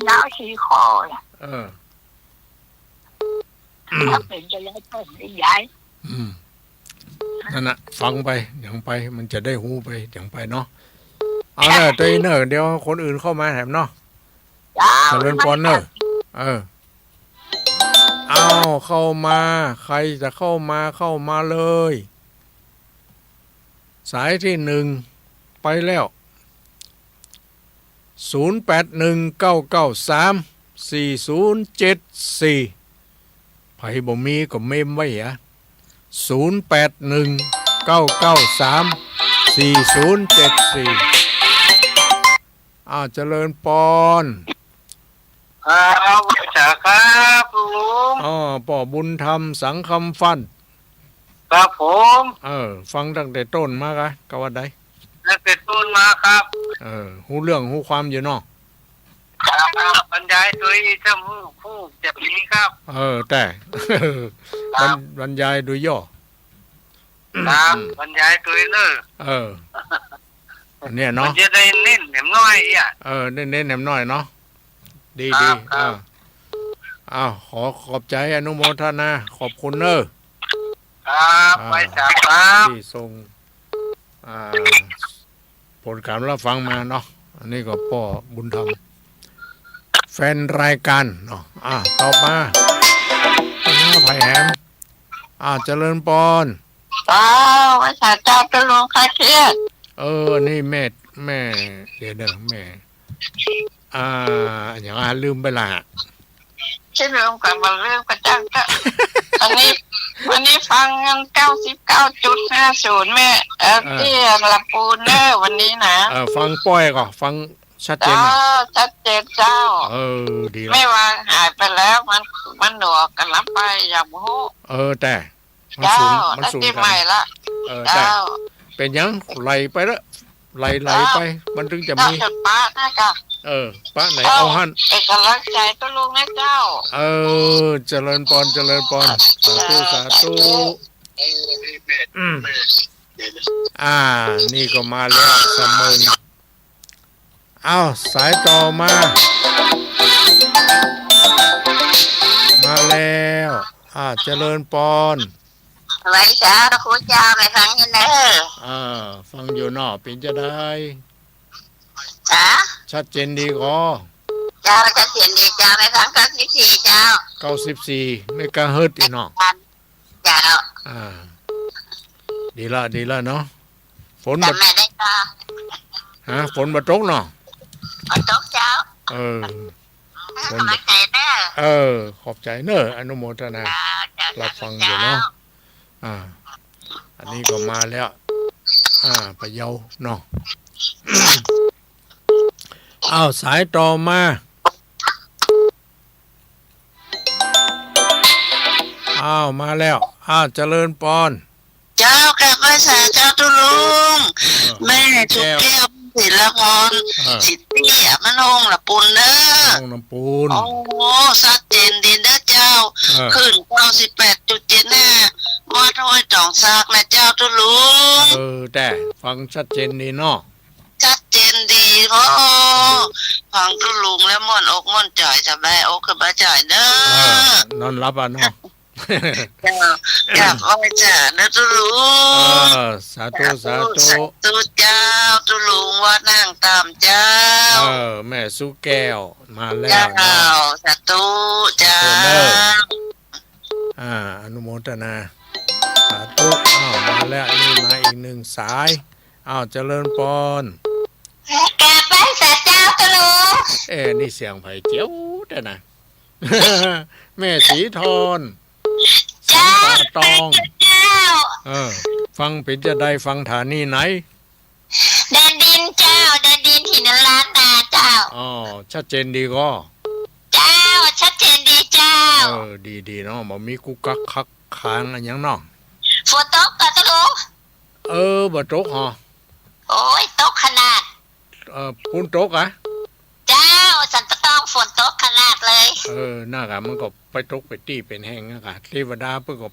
[SPEAKER 2] ยาวชี้ข้อนะถ้าเป็นจะย้ายต้นไม่ย้าย
[SPEAKER 1] นั่นน่ะฟังไปอย่างไปมันจะได้หูไปอย่างไปเนาะเอาเนอะตัวเนอะเดี๋ยวคนอื่นเข้ามาแถมเนาะเจริญพรเนอะเอาเข้ามาใครจะเข้ามาเลยสายที่1ไปแล้ว0819934074ไผบ่มีก็เมมไว้0819934074เจริญปอน
[SPEAKER 3] ครับลุง
[SPEAKER 1] ป่อบุญธรรมสังคำฟัน
[SPEAKER 3] ครับผม
[SPEAKER 1] ฟังตั้งแต่ต้นมากะกว่าใด
[SPEAKER 3] ตั้งแต่ต้นมาครับ
[SPEAKER 1] หูเรื่องหูความอยู่เนาะ
[SPEAKER 3] บรรยายโดยท่านผู้จับนี้ครับ
[SPEAKER 1] แต่บรรยายโดยย่อ
[SPEAKER 3] ครับบรรยายโดยเน
[SPEAKER 1] อะเนี่ยเนาะ
[SPEAKER 3] จะได้เน้นแหนมน้อย
[SPEAKER 1] เน้นแหนมน้อยเนาะดีขอบใจอนุโมทนาขอบคุณ
[SPEAKER 3] ครับไปจากครับ
[SPEAKER 1] ที่ส่งผลการรับฟังมาเนาะอันนี้ก็พ่อบุญธรรมแฟนรายการเนาะต่อมาไผ่แหมเจริญปอน
[SPEAKER 2] ภาษาเจ้าตะลงคาเทีย
[SPEAKER 1] นี่แม่เดี๋ยวแม่อย่างลืมไปละ
[SPEAKER 2] ชื่อเรื่องกันมาเรื่องกระจังก็วันนี้ฟังกัน99.50แม่ที่ลำพูนวันนี้นะ
[SPEAKER 1] ฟังป้อยก็ฟัง ชัดเจน
[SPEAKER 2] เจ้า
[SPEAKER 1] นะ
[SPEAKER 2] ชัดเจนเจ้า
[SPEAKER 1] ดีละ
[SPEAKER 2] ไม่ว่าหายไปแล้วมันหนวกกันรับไปอย่างโห
[SPEAKER 1] แต่มัน
[SPEAKER 2] เจ้า
[SPEAKER 1] สูงมัน
[SPEAKER 2] ได้
[SPEAKER 1] สูง
[SPEAKER 2] ที่
[SPEAKER 1] กั
[SPEAKER 2] ใหม่
[SPEAKER 1] น
[SPEAKER 2] ละ
[SPEAKER 1] แต่
[SPEAKER 2] เจ้า
[SPEAKER 1] เป็นยังไหลไปละไหลไปมันถึงจะ
[SPEAKER 2] เจ้า
[SPEAKER 1] มี
[SPEAKER 2] จุดป้านะคะ
[SPEAKER 1] ป้าไหนเอาหัน
[SPEAKER 2] เอกลักษณ์ใจตัวลุงนะเจ้า
[SPEAKER 1] เจริญปอนสาธุนี่ก็มาแล้วเสมอสายต่อมาแล้วเจริญปอน
[SPEAKER 2] ไว้เจ้าครูเจ้าในครั้งนี้เนอะ
[SPEAKER 1] ฟังอยู่นอกเป็นจะได้
[SPEAKER 2] จ้า
[SPEAKER 1] ชัดเจนดีก็
[SPEAKER 2] เจ้าจะเสียนดีเจ้าในครั้งที่สี่เจ้า
[SPEAKER 1] 94เมกะเฮิรตซ์อีกเนาะ
[SPEAKER 2] เจ้า
[SPEAKER 1] ดีละเนาะฝน
[SPEAKER 2] จำไม่ได้เจ้า
[SPEAKER 1] ฝนมาตกเนาะ
[SPEAKER 2] ขอตกเจ้า
[SPEAKER 1] ฝน
[SPEAKER 2] กำลังใจเนอะ
[SPEAKER 1] ขอบใจเนอะอนุโมทนา รับฟังอยู่เนาะอันนี้ก็มาแล้วพะเยาเนาะ สายต่อมามาแล้วเจริญปอน
[SPEAKER 2] เจ้ากับภาษาเจ้าตุลุงแม่ทุกแก้วศิลพรสิทธิ์อ่ะมันลงละปุ่นเด้อ
[SPEAKER 1] น้องน้ำปูน
[SPEAKER 2] โอ้ชัดเจนดีนะเจ้าขึ้น98.75ว่าถ้อยจ่องซากนะเจ้าตุลุง
[SPEAKER 1] แต่ฟังชัดเจนดีเนาะ
[SPEAKER 2] ชัดเจนดีพ่อฟังตุลุงแล้วม่วนอกม่วนใจสบายอกสบายใจเด้อน
[SPEAKER 1] อนรับเนาะ
[SPEAKER 2] อยากเอาไปจ่านะตุลุง
[SPEAKER 1] สาธุ
[SPEAKER 2] ตุเจ้าตุลุงว่านั่งตามเจ้า
[SPEAKER 1] แม่สุแก้วมาแล้
[SPEAKER 2] เจ้าว
[SPEAKER 1] เนาะ
[SPEAKER 2] สาธุเจ้า
[SPEAKER 1] อนุโมทนาสาธุมาแล้วนี่มาอีกหนึ่งสายเจริญปอน
[SPEAKER 2] แกไปสาเจ้าตุลุง
[SPEAKER 1] นี่เสียงไผ่เจียวแต่นะ แม่สีทอนสันป่าตอง
[SPEAKER 2] เจ้า
[SPEAKER 1] ฟังเป็นจะได้ฟังฐานีไหน
[SPEAKER 2] แดนดินเจ้าแดนดินหินล้านนาเจ้า
[SPEAKER 1] ชัดเจนดีก็
[SPEAKER 2] เจ้าชัดเจนดีเจ้า
[SPEAKER 1] ดีเนาะบ่มีกุกกักคักค้างอันยังเนาะ
[SPEAKER 2] ฝนตกกับตุลุง
[SPEAKER 1] บ่ตกฮะ
[SPEAKER 2] โอ้ยตกขนาด
[SPEAKER 1] ปุ้นตกอ่ะ
[SPEAKER 2] เจ้าสันตะต้องฝนตกขนาดเลย
[SPEAKER 1] น่ากะมันก็ไปตกไปตีเป็นแห้งนะกะเทวดาเพิ่นก็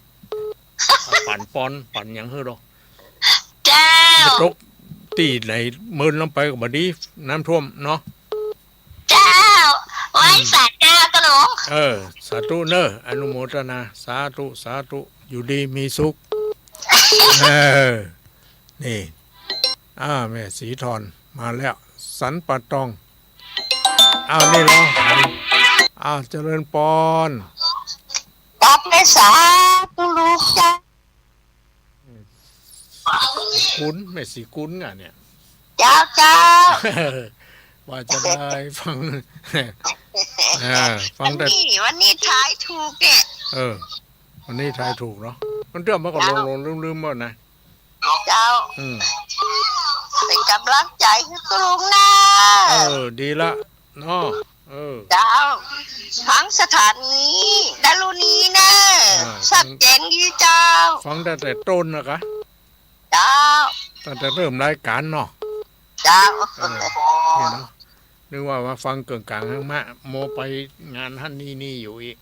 [SPEAKER 1] ปั่นปอนปั่นหยังเฮ้อดอก
[SPEAKER 2] เจ้า
[SPEAKER 1] บ่ตกตีไหนมื้นลงไปก็บ่ดีน้ำท่วมเนาะ
[SPEAKER 2] เจ้าไว้สาเจ้าตุลุง
[SPEAKER 1] สาธุเนอะอนุโมทนาสาธุอยู่ดีมีสุขนี่แม่สีทอนมาแล้วสันปะตองนี่เหรอเจริญปอน
[SPEAKER 2] กับไปสาตุลุงเจ้า
[SPEAKER 1] คุณแม่สีคุณอ่ะเนี่ย
[SPEAKER 2] เจ้า
[SPEAKER 1] ว่าจะได้ฟัง ฟังแต่
[SPEAKER 2] วันนี้ท้ายถูกเนี่ย
[SPEAKER 1] วันนี้ทายถูกเนาะมันเรื่องมันก็ลงลืมหมดนะ
[SPEAKER 2] เจ้าเป็นกำลังใจให้ตุลุงนะ
[SPEAKER 1] ดีละเนาะ
[SPEAKER 2] เจ้าทั้งสถานีดารุณีนะชัดเจนดีเจ้า
[SPEAKER 1] ฟังแต่ต้นนะคะ
[SPEAKER 2] เจ้า
[SPEAKER 1] ตั้งแต่เริ่มรายการเนาะ
[SPEAKER 2] เจ้า
[SPEAKER 1] นี่เนาะนึกว่าฟังเกินกลางห้างมะโมไปงานท่านนี่อยู่อีก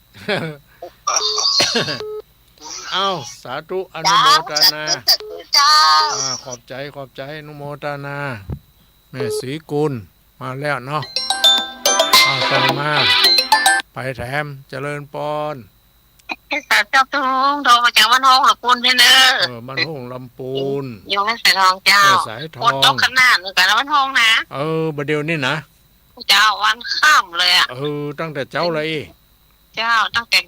[SPEAKER 1] สาธุอนุโมทนา
[SPEAKER 2] เจ้า
[SPEAKER 1] ขอบใจอนุโมทนาแม่ศรีกุลมาแล้วเนาะต่อมาไปแถมเจริญปอน
[SPEAKER 2] สาเจ้าตุลุงโทรมาจากวันห้องหลับปูนเนอะ
[SPEAKER 1] บ้านห้องลำปูน
[SPEAKER 2] อยู่แม่สายทองเจ้า
[SPEAKER 1] สายท
[SPEAKER 2] ฝ
[SPEAKER 1] อน
[SPEAKER 2] ต
[SPEAKER 1] ง
[SPEAKER 2] กขนาดเหมือนกันวันห้องนะ
[SPEAKER 1] บดเดียวนี่นะ
[SPEAKER 2] เจ้าวันข้ามเลยอ่ะ
[SPEAKER 1] ตั้งแต่เจ้าเลย
[SPEAKER 2] เจ้าตั้งแต่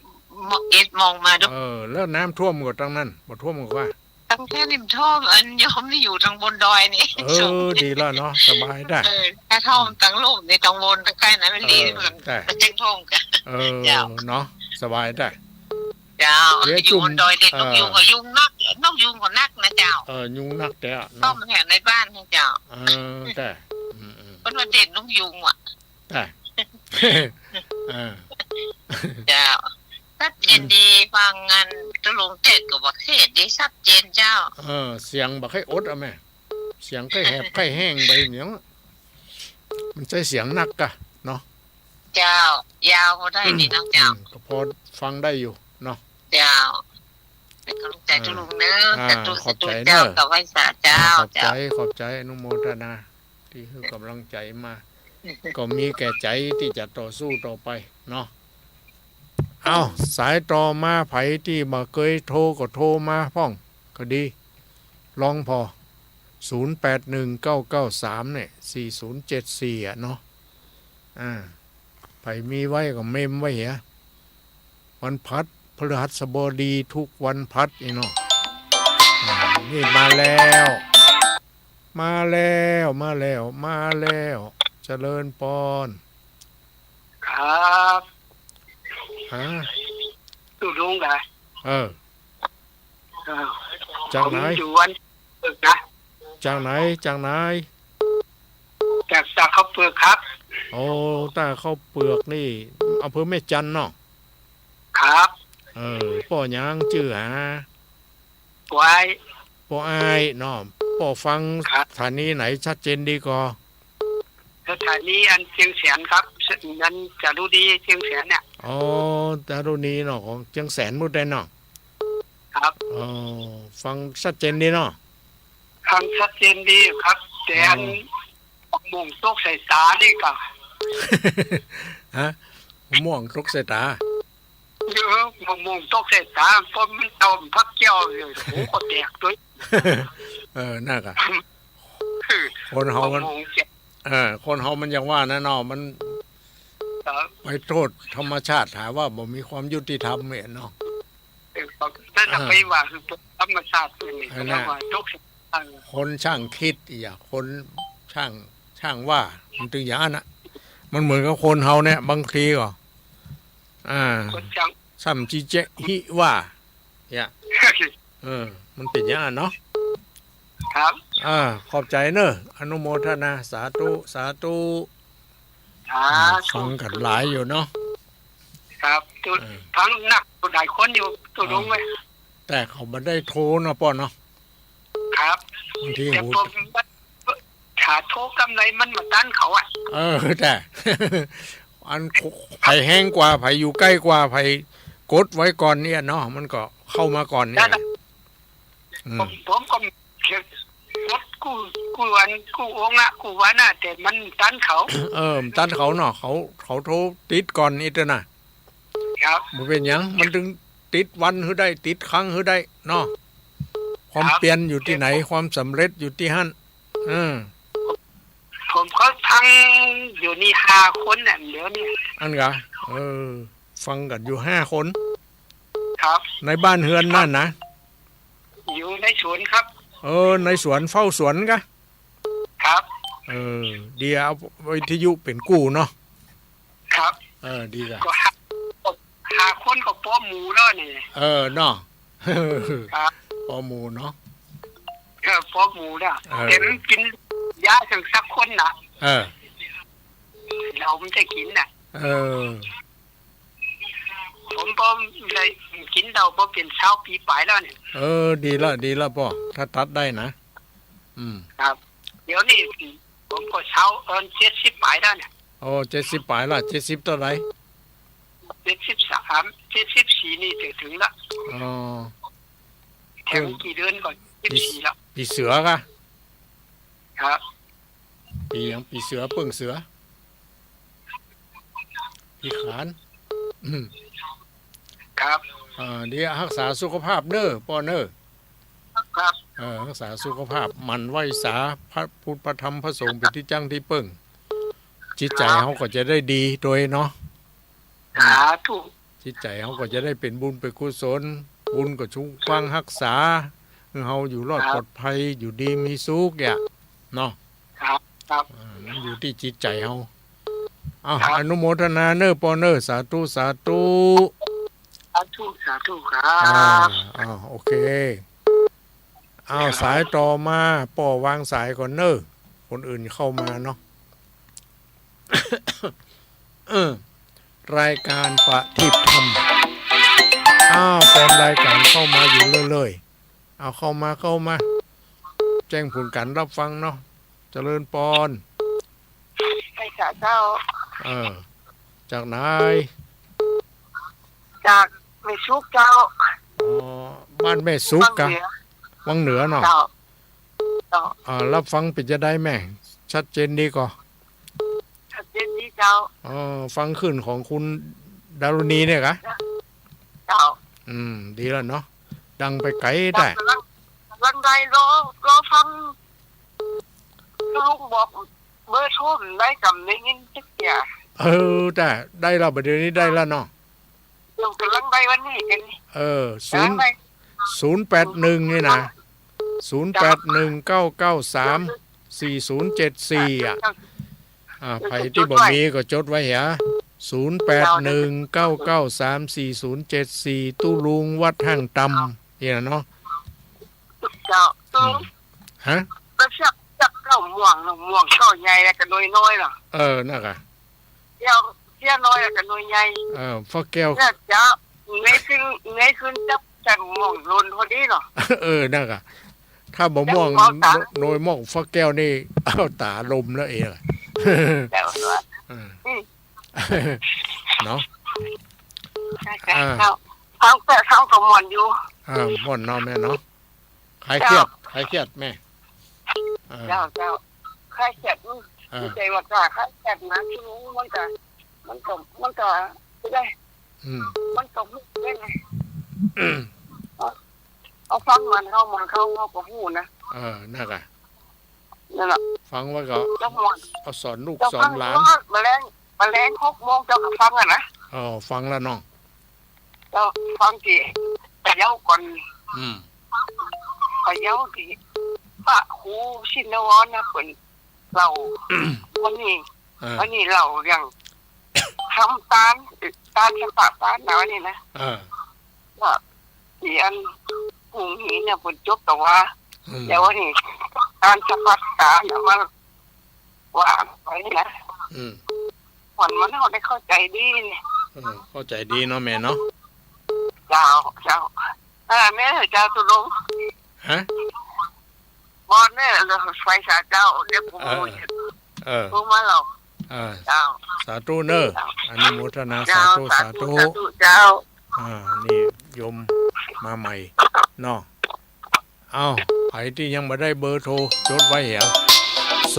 [SPEAKER 2] 11 โมงมาดู
[SPEAKER 1] แล้วน้ำท่วมก็ตั้งนั้นบ่ท่วมก็ว่า
[SPEAKER 2] ตั้งแค่ริมท่อมอันยอมที่อยู่ทางบนดอยนี่
[SPEAKER 1] ดีแล้วเนาะสบายได้
[SPEAKER 2] แค่ท่อมตั้งโลกในตรงบนตั้งใกล้นั้นไม่ดีเหมือน
[SPEAKER 1] แต่
[SPEAKER 2] เป็นแจ้งท่อมกัน
[SPEAKER 1] เนาะสบายได้
[SPEAKER 2] เจ้าอยู่บนดอยเด็กนกยุงก็ยุงนักนกยุงก็นักนะเจ้า
[SPEAKER 1] ยุงนักแต่
[SPEAKER 2] ต้อ
[SPEAKER 1] เนาะ
[SPEAKER 2] มแถวในบ้านให้เจ้า
[SPEAKER 1] แต่
[SPEAKER 2] ก็ มันว่าเด่นลุงยุงอ่ะ
[SPEAKER 1] แต่
[SPEAKER 2] เจ้าชัดเจนดีฟังงานตุลุงเทศกับประเทศดีชัดเจนเจ้า
[SPEAKER 1] เสียงบักให้อดอ่ะแม่เสียงไข้แหบไข้แห้งไปอย่างมันใช้เสียงนักกะเนาะ
[SPEAKER 2] เจ้ายาวพอได้ดีน้องเจ้า
[SPEAKER 1] ก็พอฟังได้อยู่เนาะ
[SPEAKER 2] เจ้าเป็นกำลังใจตุลุงเนอะแต่ตุเจ้ากับไว้สาเจ้า
[SPEAKER 1] ขอบใจอนุโมทนาที่คือกำลังใจมาก็มีแก่ใจที่จะต่อสู้ต่อไปเนาะเอาสายต่อมาไผที่มาเคยโทรก็โทรมาพ่องก็ดีลองพอ081993เนี่ย4074อ่ะเนาะไผมีไว้ก็เมมไว้เหียวันพัดพฤหัสบดีทุกวันพัดอีเนาะนี่มาแล้วเจริญปอน
[SPEAKER 3] ครับตุลุงได้
[SPEAKER 1] จากไหน
[SPEAKER 3] อยู่วันเปลือกนะ
[SPEAKER 1] จากไหน
[SPEAKER 3] จากตาข้าวเปลือกครับ
[SPEAKER 1] โอ้ตาข้าวเปลือกนี่อำเภอแม่จันเนาะ
[SPEAKER 3] ครับ
[SPEAKER 1] ป่อยังชื่อหา
[SPEAKER 3] ป่อ
[SPEAKER 1] อายเนาะป่อฟังสถานีไหนชัดเจนดีกว่า
[SPEAKER 3] สถานีอันเชียงแสนครับนั้นจะรู้ดีเชียงแสนเนี่ย
[SPEAKER 1] จารุณีเนาะของเชียงแสนมุดได้เนาะ
[SPEAKER 3] ครับ
[SPEAKER 1] ฟังชัดเจนดีเนาะ
[SPEAKER 3] ฟังชัดเจนดีครับแต่อันม่วงตกใส่ตานี่ก็
[SPEAKER 1] ฮะม่วงตกใส่ตา
[SPEAKER 3] เยอะม่วงตกใส่ตาเพราะมันต้มพักเจ้าเลยหูก็แตกด้วย
[SPEAKER 1] น่ากะคนเฮามันคนเฮามันอย่างว่านะเนาะมันไปโทษธรรมชาติหาว่าบ่มีความยุติธรรมเนี่ยเนาะ
[SPEAKER 3] ถ้าจะไปว่าคือธรรมชาตินี่แล้วว่าตก
[SPEAKER 1] คนช่างคิดอย่าคนช่างว่ามันถึงอย่างนั้นน่ะมันเหมือนกับคนเฮาเนี่ยบางทีก็ซ้ำจีเจฮิว่าเนี่ยมันเป็นอย่างนั้นเนาะ
[SPEAKER 3] ครับ
[SPEAKER 1] ขอบใจเนอะอนุโมทนาสาธุฟังกันหลายอยู่เนาะ
[SPEAKER 3] ครับทั้งนักหลายคนอยู่ตัวลงไว้
[SPEAKER 1] แต่เขาไม่ได้โทรนะป้อเนาะ
[SPEAKER 3] ครับ
[SPEAKER 1] บางที
[SPEAKER 3] แต่ผมขาโทรกำไรมันมาตั้นเขาอ่ะ
[SPEAKER 1] แต่อันไผ่แห้งกว่าไผ่อยู่ใกล้กว่าไผ่กดไว้ก่อนเนี่ยเนาะมันก็เข้ามาก่อนเนี่ย
[SPEAKER 3] ผมก็รถกูวันกูองอ่ะกูวันน่ะแต่มันตันเขา
[SPEAKER 1] ตันเขาเนาะเขาโทรติดก่อนนี่ตัวน่ะ
[SPEAKER 3] ครับ
[SPEAKER 1] มันเป็นยังมันถึงติดวันหรือได้ติดครั้งหรือได้เนาะความเปลี่ยนอยู่ที่ไหนความสำเร็จอยู่ที่หั่น
[SPEAKER 3] ผมเขาทั้งอยู่นี่5 คนน่ะเดี๋ยวนี้
[SPEAKER 1] อันกะฟังกันอยู่5 คน
[SPEAKER 3] ครับ
[SPEAKER 1] ในบ้านเฮือนนั่นนะ
[SPEAKER 3] อยู่ในสวนครับ
[SPEAKER 1] ในสวนเฝ้าสวนกะ
[SPEAKER 3] ครับ
[SPEAKER 1] เดี๋ยววิทยุเป็นกู้เนาะ
[SPEAKER 3] ครับ
[SPEAKER 1] ดีกะ
[SPEAKER 3] ก็5 คนก็ป้อหมูแล้วนี่
[SPEAKER 1] เนาะครับป้อหมูเนาะ
[SPEAKER 3] ป้อหมูน่ะแต่มันกินยาถึงสักคนน่ะเราไม่ได้กินน่ะผมเลยกินเราพอเป็น20 ปีไปแล้วเนี่ย
[SPEAKER 1] ดีละป่อถ้าตัดได้นะครับ
[SPEAKER 3] เดี๋ยวนี้ผมก็70 ไปแล้วเนี่ย
[SPEAKER 1] 70 ไปละ70ตัวไหน
[SPEAKER 3] 73 74นี่จะถึงละแค่กี่เดือนก่อน14แล้ว
[SPEAKER 1] ปีเสือกะ
[SPEAKER 3] ครับ
[SPEAKER 1] ปีเสือเปิ่งเสือปีขาน
[SPEAKER 3] ครับ
[SPEAKER 1] เดี๋ยวรักษาสุขภาพเด้อป้อเนอ
[SPEAKER 3] ครับ
[SPEAKER 1] รักษาสุขภาพมันไหวสาพระพุทธพระธรรมพระสงฆ์เป็นที่จังที่เปิ่งจิตใจเขาก็จะได้ดีโดยเนาะ
[SPEAKER 3] ถูก
[SPEAKER 1] จิตใจเขาก็จะได้เป็นบุญเป็นกุศลบุญก็ชุ่มฟังรักษาเฮาอยู่รอดปลอดภัยอยู่ดีมีสุขเนี่ยเนาะ
[SPEAKER 3] ครับ
[SPEAKER 1] มันอยู่ที่จิตใจเฮาอนุโมทนาเนอปอเนอสาธุ
[SPEAKER 3] สาธุครับ
[SPEAKER 1] โอเคสายต่อมาป่อวางสายก่อนเนอคนอื่นเข้ามาเนาะ รายการปฏิบัติธรรมเป็นรายการเข้ามาอยู่เรื่อยๆเอาเข้ามาแจ้งผลการรับฟังเนาะเจริญปอน
[SPEAKER 2] ไปค่ะเจ้า
[SPEAKER 1] จากไหน
[SPEAKER 2] จากแม่ชุกเจ้า
[SPEAKER 1] บ้านแม่ซุกกะวังเหนือเนาะรับฟังเป็นจะได้แม่ชัดเจนดีก่อ
[SPEAKER 2] ชัดเจนดีเจ้า
[SPEAKER 1] ฟังขึ้นของคุณดารุณีเนี่ยกะ
[SPEAKER 2] เจ้า
[SPEAKER 1] ดีแล้วเนาะดังไปไกลได้
[SPEAKER 2] วันใดรอฟังลุงบอกเบอร์โทรได้กำได้ยินจักอย่าง
[SPEAKER 1] ได้แล้วประเดี๋ยวนี้ได้แล้วเนาะ
[SPEAKER 2] เดี๋ยวกำลังได้วันนี้กัน
[SPEAKER 1] 081นี่นะ0819934074ไผที่บ่มีก็จดไว้เหรอ0819934074ตู้ลุงวัดห้างตำนี่นะเนาะ
[SPEAKER 2] เจ้า
[SPEAKER 1] ฮะ
[SPEAKER 2] ก็จับเก้าม่วงช่อใหญ่แล้วก็น้อยๆล่ะ
[SPEAKER 1] นั่นกะ
[SPEAKER 2] เจ้าน้อยแล้วก็ใหญ่
[SPEAKER 1] ฟ้าแก้ว
[SPEAKER 2] จ้าไงขึ้นจับแต่ม่วงล้นพอดีเนาะ
[SPEAKER 1] นั่นกะถ้าบ่ม่วงโนยม่วงฟ้าแก้วนี่เอาตาลมแล้วเองเนาะ
[SPEAKER 2] ทั้งกับม่วนอยู่
[SPEAKER 1] ม่วนเนาะแม่เนาะใครเครียดแม่
[SPEAKER 2] เจ้าใครเครียดใจว่าใครเครียดนะที่รู้มันก็ได้มันก็ได้ไงเอาฟังมันเข้าก็หูนะ
[SPEAKER 1] นั่นแหละ ฟังว่าก็เอาสอนลูกสอนหลาน
[SPEAKER 2] แมลง6 โมงเจ้าก็ฟังนะ
[SPEAKER 1] ฟังแล้วน้อง
[SPEAKER 2] เจ้าฟังกี่แต่เย้าก่อนเย้าที่พระครูชินวรนะเพิ่นเราวันนี้เราอย่างทำตาลฉบับตาลนะวันนี้นะว่าที่อันพรุ่งนี้เนี่ยเพิ่นจบแต่ว่าแต่ว่านี่การฉบับตาลมาว่าไปนะมันเขาได้เข้าใจดีเนี่ย
[SPEAKER 1] เข้าใจดีเนาะแม่เนาะ
[SPEAKER 2] เจ้าแม่เจ้าตุลง
[SPEAKER 1] ฮะ
[SPEAKER 2] บอลเนี่ยเราไฟสาเจ้าเดี๋ยวผมพูดมาเราเจ้า
[SPEAKER 1] สาธุเนออนุโมทนาสาธุ
[SPEAKER 2] เจ้า
[SPEAKER 1] นี่โยมมาใหม่เนาะไผที่ยังไม่ได้เบอร์โทรจดไว้เหรอ0819934074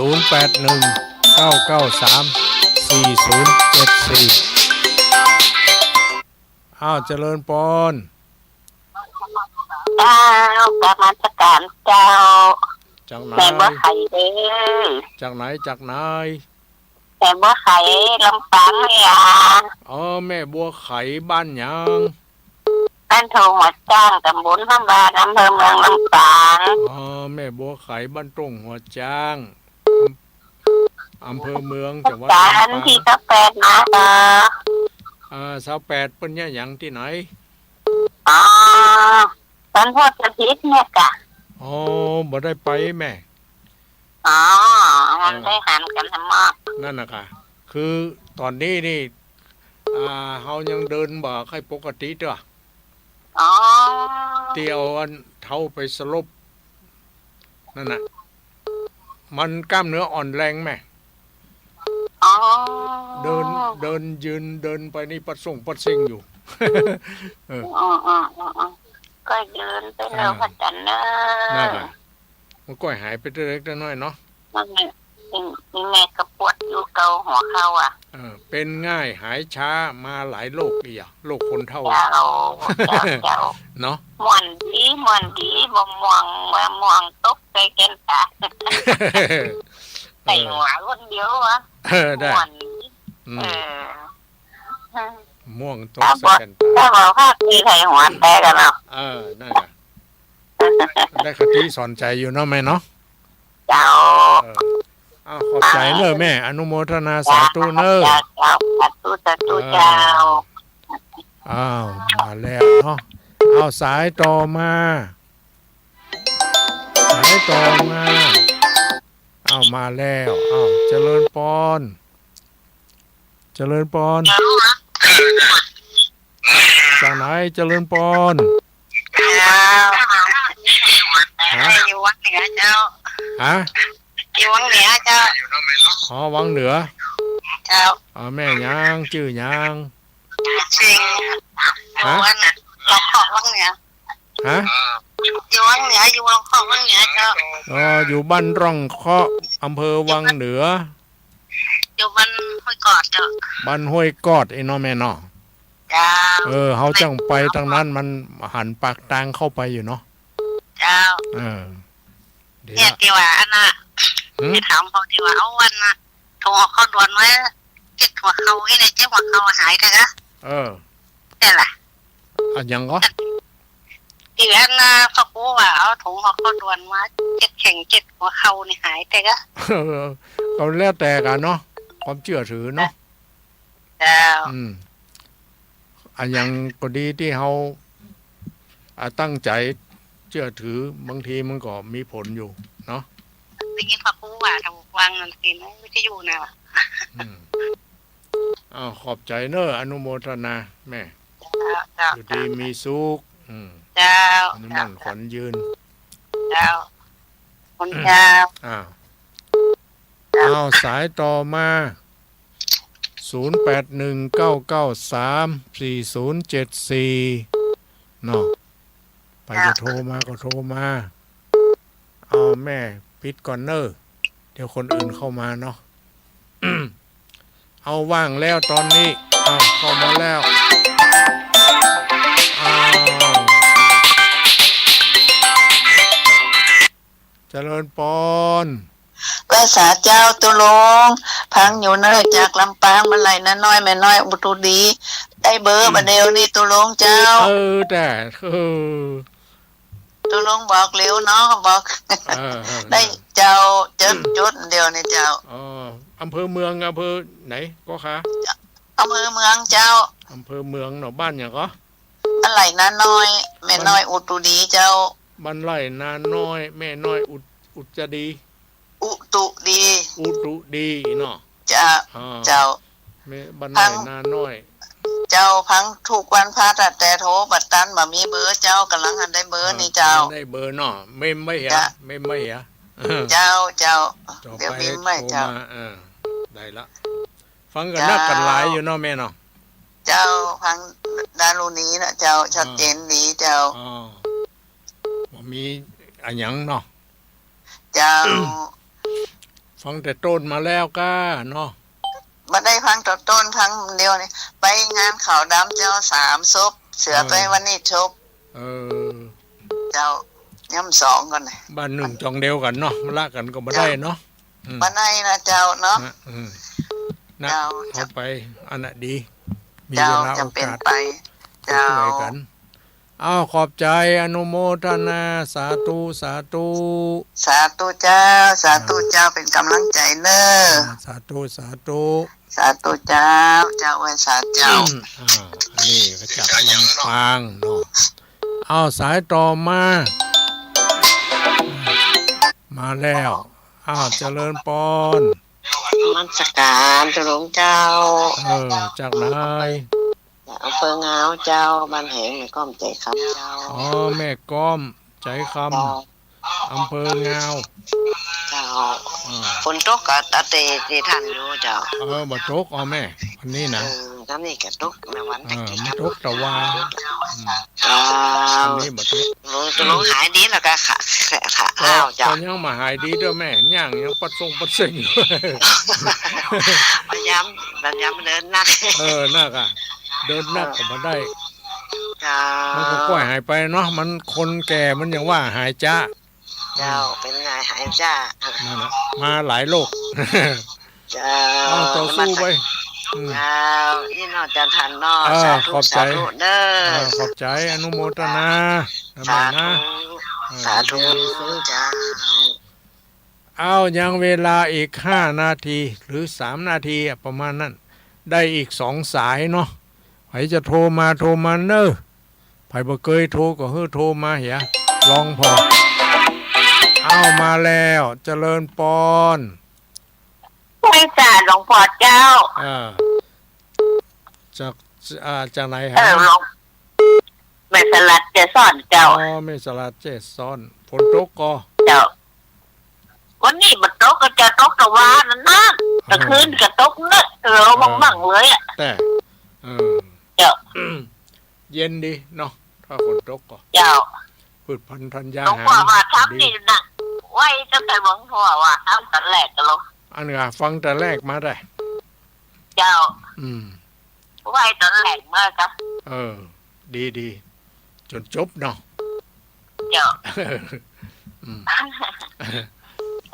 [SPEAKER 1] เจริญปอน
[SPEAKER 2] ประมาณการเจ้า
[SPEAKER 1] จากไหน
[SPEAKER 2] แต่ว่าไข่เด้
[SPEAKER 1] จากไหน
[SPEAKER 2] แต่ว่าไข่ลำปางเนี่ย
[SPEAKER 1] แม่บัวไข่บ้านหยัง
[SPEAKER 2] บ้านโทงหัวจ้างตำบลพระบาทอำเภอเมืองลำปาง
[SPEAKER 1] แม่บัวไข่บ้านตรงหัวจ้างอำเภอเมืองจังหวัด
[SPEAKER 2] ลำปางที่28นะ
[SPEAKER 1] 28เป็นเนี่ยหยังที่ไหน
[SPEAKER 2] ตอนพ่อจะทิศเนี่ยกะ
[SPEAKER 1] บ่ได้ไปแม่
[SPEAKER 2] มันได้หันกันทำมาก
[SPEAKER 1] นั่นน่ะค่ะคือตอนนี้นี่เฮายังเดินบ่ค่อยปกติเด้อเตียวอันเท้าไปสลบนั่นน่ะมันกล้ามเนื้ออ่อนแรงแม่เดินยืนเดินไปนี่ปัดซิงอยู่
[SPEAKER 2] ก็เดินไปแล้วพัฒนา
[SPEAKER 1] น่ะมันก็หายไปเล็กๆน้อยๆเนาะ
[SPEAKER 2] นี่แม่ก็ปวดอยู่เกาหัวเข่า
[SPEAKER 1] เป็นง่ายหายช้ามาหลายโรคอีกโรคคนเฒ่าเนาะ
[SPEAKER 2] ม่วนดีบ่ม่วงตกใจกันตาใส่หัวคนเดียววะ
[SPEAKER 1] ได้ม่วงตกใส่กัน
[SPEAKER 2] ถ้าบอกว่ามีใครหัวแตกกันเนาะ
[SPEAKER 1] นั่นแหละได้คติสอนใจอยู่เนาะแม่เนาะ
[SPEAKER 2] เจ้า
[SPEAKER 1] ขอบใจเนอะแม่อนุโมทนาสาธุเนอะ
[SPEAKER 2] สาธุเจ้า
[SPEAKER 1] มาแล้วเนาะสายต่อมามาแล้วเจริญปอน เจริญปอนจากไหนเจริญปอน
[SPEAKER 2] เจ้าอยู่วังเหนือเจ้า
[SPEAKER 1] ฮะ
[SPEAKER 2] อยู่วังเหนือเจ้า
[SPEAKER 1] อ๋อวังเหนือ
[SPEAKER 2] เจ้า
[SPEAKER 1] แม่ยางชื่อยาง
[SPEAKER 2] สิงฮะเราขอวังเหนือ
[SPEAKER 1] ฮะ
[SPEAKER 2] อยู่วังเหนืออยู่วังขอวังเหนือเจ้า
[SPEAKER 1] อยู่บ้านร่องเคาะอำเภอวังเหนือ
[SPEAKER 2] อยู่บ้านห้วยกอดเจ้า
[SPEAKER 1] บ้านห้วยกอดไอ้น้อแม่เนาะเขาจังไปทางนั้นมันหันปากทางเข้าไปอยู่เนาะ
[SPEAKER 2] เจ้าเนี่ยที่ว่าอันน่ะที่ถามพอที่ว่าเอาวันน่ะโทรเขาด่วนไว้เจ็บหัวเขาไอ้เนี่ยเจ็บหัวเขาหายกันนะนี่แหละ
[SPEAKER 1] ยังก็
[SPEAKER 2] ที่อันน่ะพ่อปู่ว่าเอาถุงเขาด่วนมาเจ็บแข็งเจ็บหัวเขานี่หายแต่ก็
[SPEAKER 1] เขาแล้วแต่กันเนาะความเชื่อถือเนาะ
[SPEAKER 2] เจ้า
[SPEAKER 1] ยังก็ดีที่เขาตั้งใจเชื่อถือบางทีมันก็มีผลอยู่เนาะ
[SPEAKER 2] ได้ยินพ่อปู่ว่าทางวังนั่นสินะวิทยุนะ
[SPEAKER 1] ขอบใจเนอะอนุโมทนาแม่อยู่ดีมีสุข
[SPEAKER 2] เจ้า
[SPEAKER 1] นี่มันขวัญยืน
[SPEAKER 2] เจ้าคนเจ้า
[SPEAKER 1] สายต่อมา0819934074เนาะไปจะโทรมาก็โทรมาแม่ปิดก่อนเนอะเดี๋ยวคนอื่นเข้ามาเนาะ เอาว่างแล้วตอนนี้เข้ามาแล้วเจริญปอน
[SPEAKER 2] ภาษาเจ้าตุลงพังอยู่เนอจากลำปางมาไหลน้น้อยแม่น้อยอุตุดีได้เบอร์มาเดียวนี่ตุลงเจ้า
[SPEAKER 1] แต่
[SPEAKER 2] ตุลงบอกเร็วเนาะบอกได้เจ้าจุดเดียวในเจ้า
[SPEAKER 1] อำเภอเมืองอำเภอไหนก็คะ
[SPEAKER 2] อำเภอเมืองเจ้า
[SPEAKER 1] อำเภอเมืองเนาะบ้านอย่างก็
[SPEAKER 2] บ้านไหลน้าน้อยแม่น้อยอุตุดีเจ้า
[SPEAKER 1] บ้านไหลนาน้อยแม่น้อยอุจดี
[SPEAKER 2] อุตุ
[SPEAKER 1] ดีเนาะ
[SPEAKER 2] เจ้า
[SPEAKER 1] แม่บ้านไหลนาน้อย
[SPEAKER 2] เจ้าพังถูกวันพาแต่โทรบัดตันบ่มีเบอร์เจ้ากำลังอันได้เบอร์นี่เจ้า
[SPEAKER 1] ได้เบอร์เนาะไม่เหรอไม่เหรอ
[SPEAKER 2] เจ้าเดี๋ยวบินไม่เจ้า
[SPEAKER 1] ได้ละฟังกันนักกันหลายอยู่เนาะแม่เนาะ
[SPEAKER 2] เจ้าพังดารุณีนะเจ้าชัดเจนดีเจ้า
[SPEAKER 1] มีอะไรยังเนาะ
[SPEAKER 2] เจ้า
[SPEAKER 1] ฟังแต่ต้นมาแล้วก้าเนาะ
[SPEAKER 2] มาได้พังต้นพังเดียวนี่ไปงานข่าวดำเจ้า3ศพเสือไปวันนี้ชบเจ้าย่ำ2กัน
[SPEAKER 1] บ้านหนึ่งจองเดียวกันเนาะมาละกันก็มาได้เนาะ
[SPEAKER 2] มาได้นะเจ้าเนาะ
[SPEAKER 1] เจ้าเข้าไปอันน่ะดี
[SPEAKER 2] มีเวลาโอกาสไปเจ้า
[SPEAKER 1] กันขอบใจอนุโมทนาสาธุ
[SPEAKER 2] สาธุเจ้าเป็นกำลังใจเนอะ
[SPEAKER 1] สาธุ
[SPEAKER 2] เจ้าไว้สาเจ้า
[SPEAKER 1] นี่ก็จับลำปางเนาะสายต่อมาแล้วเจริญปอน
[SPEAKER 2] มันสการจะหลวงเจ้า
[SPEAKER 1] จากไหน
[SPEAKER 2] อำเภอเงาเจ้าบ้านแหงแม่ก้อมใจคำเจ้า
[SPEAKER 1] แม่ก้อมใจคำอำเภอเงา
[SPEAKER 2] เจ้าฝนตกกับตาเตที่ท่านอยู่เจ้า
[SPEAKER 1] บ่ตกแม่วันนี้นะ
[SPEAKER 2] น้ำนี่ก็ตกในวันตะกี้
[SPEAKER 1] ไม่ตกแต่ว่า
[SPEAKER 2] นี่บ่ตกลงหายดีแล้วก็ขาเจ้า
[SPEAKER 1] ยังมาหายดีด้วยแม่ย่างยังปัดทรงปัดเซ็ง
[SPEAKER 2] พยายามเดินนัก
[SPEAKER 1] นักเดินนักก็มาได้มันก็ค่อยหายไปเนาะมันคนแก่มันยังว่าหายจ้า
[SPEAKER 2] เจ้าเป็นไงหายจ้า
[SPEAKER 1] นั่นนะมาหลายโลก
[SPEAKER 2] เจ้า
[SPEAKER 1] ต่อสู้ไป
[SPEAKER 2] เจ้าอีนอจันทันนอ
[SPEAKER 1] ขอบใจขอบใจอนุโมทนา
[SPEAKER 2] สาธุเจ้า
[SPEAKER 1] ยังเวลาอีก5 นาทีหรือ3 นาทีประมาณนั้นได้อีก2 สายเนาะใครจะโทรมาเนอะใครบ่เคยโทรก็โทรมาเหียลองพอมาแล้วเจริญปอน
[SPEAKER 2] ไม่จ่าหลวงพ่อเจ้า
[SPEAKER 1] จากไหนฮะ
[SPEAKER 4] ลงแม่สลัดจะซ่อนเจ้า
[SPEAKER 1] อ๋อไม่สลัดเจซ้อนฝนตกก็
[SPEAKER 4] เจ้าวันนี้มันตกก็จะตกตะวันนั่นตะคืนก็ตกเนอะเราบังเลยอ่ะ
[SPEAKER 1] แต่
[SPEAKER 4] เจ้า
[SPEAKER 1] เย็นดีเนาะถ้าฝนตกก็
[SPEAKER 4] เจ้า
[SPEAKER 1] พืชพันธุ์ธัญญา
[SPEAKER 4] หลวง
[SPEAKER 1] หาร
[SPEAKER 4] พ่อว่าทำนี่นะไว้ตั้งแต่หลวงพ่อว่าทำแต่แรกกันลง
[SPEAKER 1] อันนี้ฟังแต่แรกมาได้
[SPEAKER 4] เจ้า ไว้ตอนแรกเมื่อกัน
[SPEAKER 1] ดีจนจบเนาะ
[SPEAKER 4] เจ้า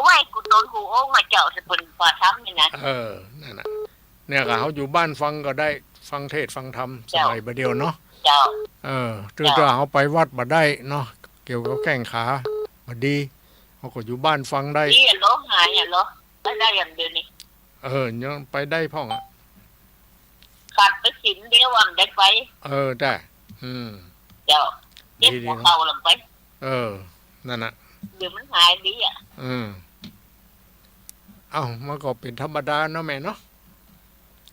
[SPEAKER 4] ไว้กูโดนกูโอ้มาเจ้าจะเป็นพอทำนี่นะ
[SPEAKER 1] นั่นน่ะเนี่ยก็เขาอยู่บ้านฟังก็ได้ฟังเทศฟังธรรมสมัยประเดียวเนาะ
[SPEAKER 4] เจ้า
[SPEAKER 1] ถึงจะเอาไปวัดมาได้เนาะเกี่ยวกับแข้งขามาดีเขาก็อยู่บ้านฟังได้
[SPEAKER 4] นี่เหรอหายเหรอได้อย่างเดียวนี่
[SPEAKER 1] ยังไปได้พ่อง
[SPEAKER 4] ขาดไปสินเดียววันได้ไป
[SPEAKER 1] ได้
[SPEAKER 4] เจ้าเจ็บหัวเข่าลงไป
[SPEAKER 1] นั่นน่ะ
[SPEAKER 4] เดี๋ยวมันหายดีอ่ะ
[SPEAKER 1] มันก็เป็นธรรมดาเนาะแม่เนาะ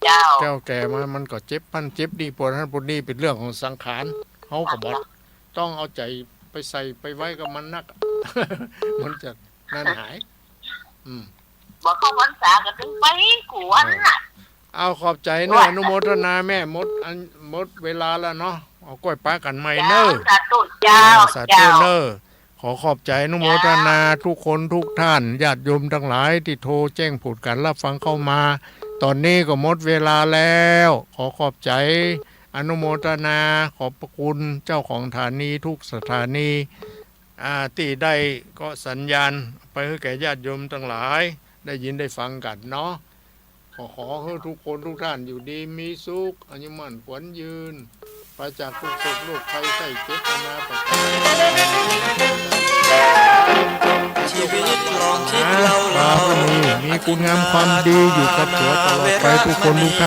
[SPEAKER 4] เจ้า
[SPEAKER 1] แก้วแก่มามันก็เจ็บพันเจ็บดีปวดท่านปวดนี่เป็นเรื่องของสังขารเขาก็บอกต้องเอาใจไปใส่ไปไว้กับมันนัก มันจะนั่นหาย
[SPEAKER 4] บอกเขาวันษาก็ถึงไปกวนน่ะ
[SPEAKER 1] เอาขอบใจเนอะอนุโมทนาแม่หมดเวลาแล้วเนาะเอากล้วยป้ากันใหม่เนอะ
[SPEAKER 4] สาธุเจ้า
[SPEAKER 1] สาธุเนอะขอขอบใจอนุโมทนาทุกคนทุกท่านญาติโยมทั้งหลายที่โทรแจ้งพูดกันรับฟังเข้ามาตอนนี้ก็หมดเวลาแล้วขอขอบใจอนุโมทนาขอบพระคุณเจ้าของสถานีทุกสถานีที่ได้ก็สัญญาณไปให้แก่ญาติโยมทั้งหลายได้ยินได้ฟังกันเนาะขอให้ทุกคนทุกท่านอยู่ดีมีสุขอายุมั่นขวัญยืนปราศจากทุกโศกโรคภัยไข้เจ็บนาประการ
[SPEAKER 5] ชีวิตลองคิดเรา
[SPEAKER 1] มีคุณงามความดีอยู่กับตัวตลอดไปทุกคนทุกท่าน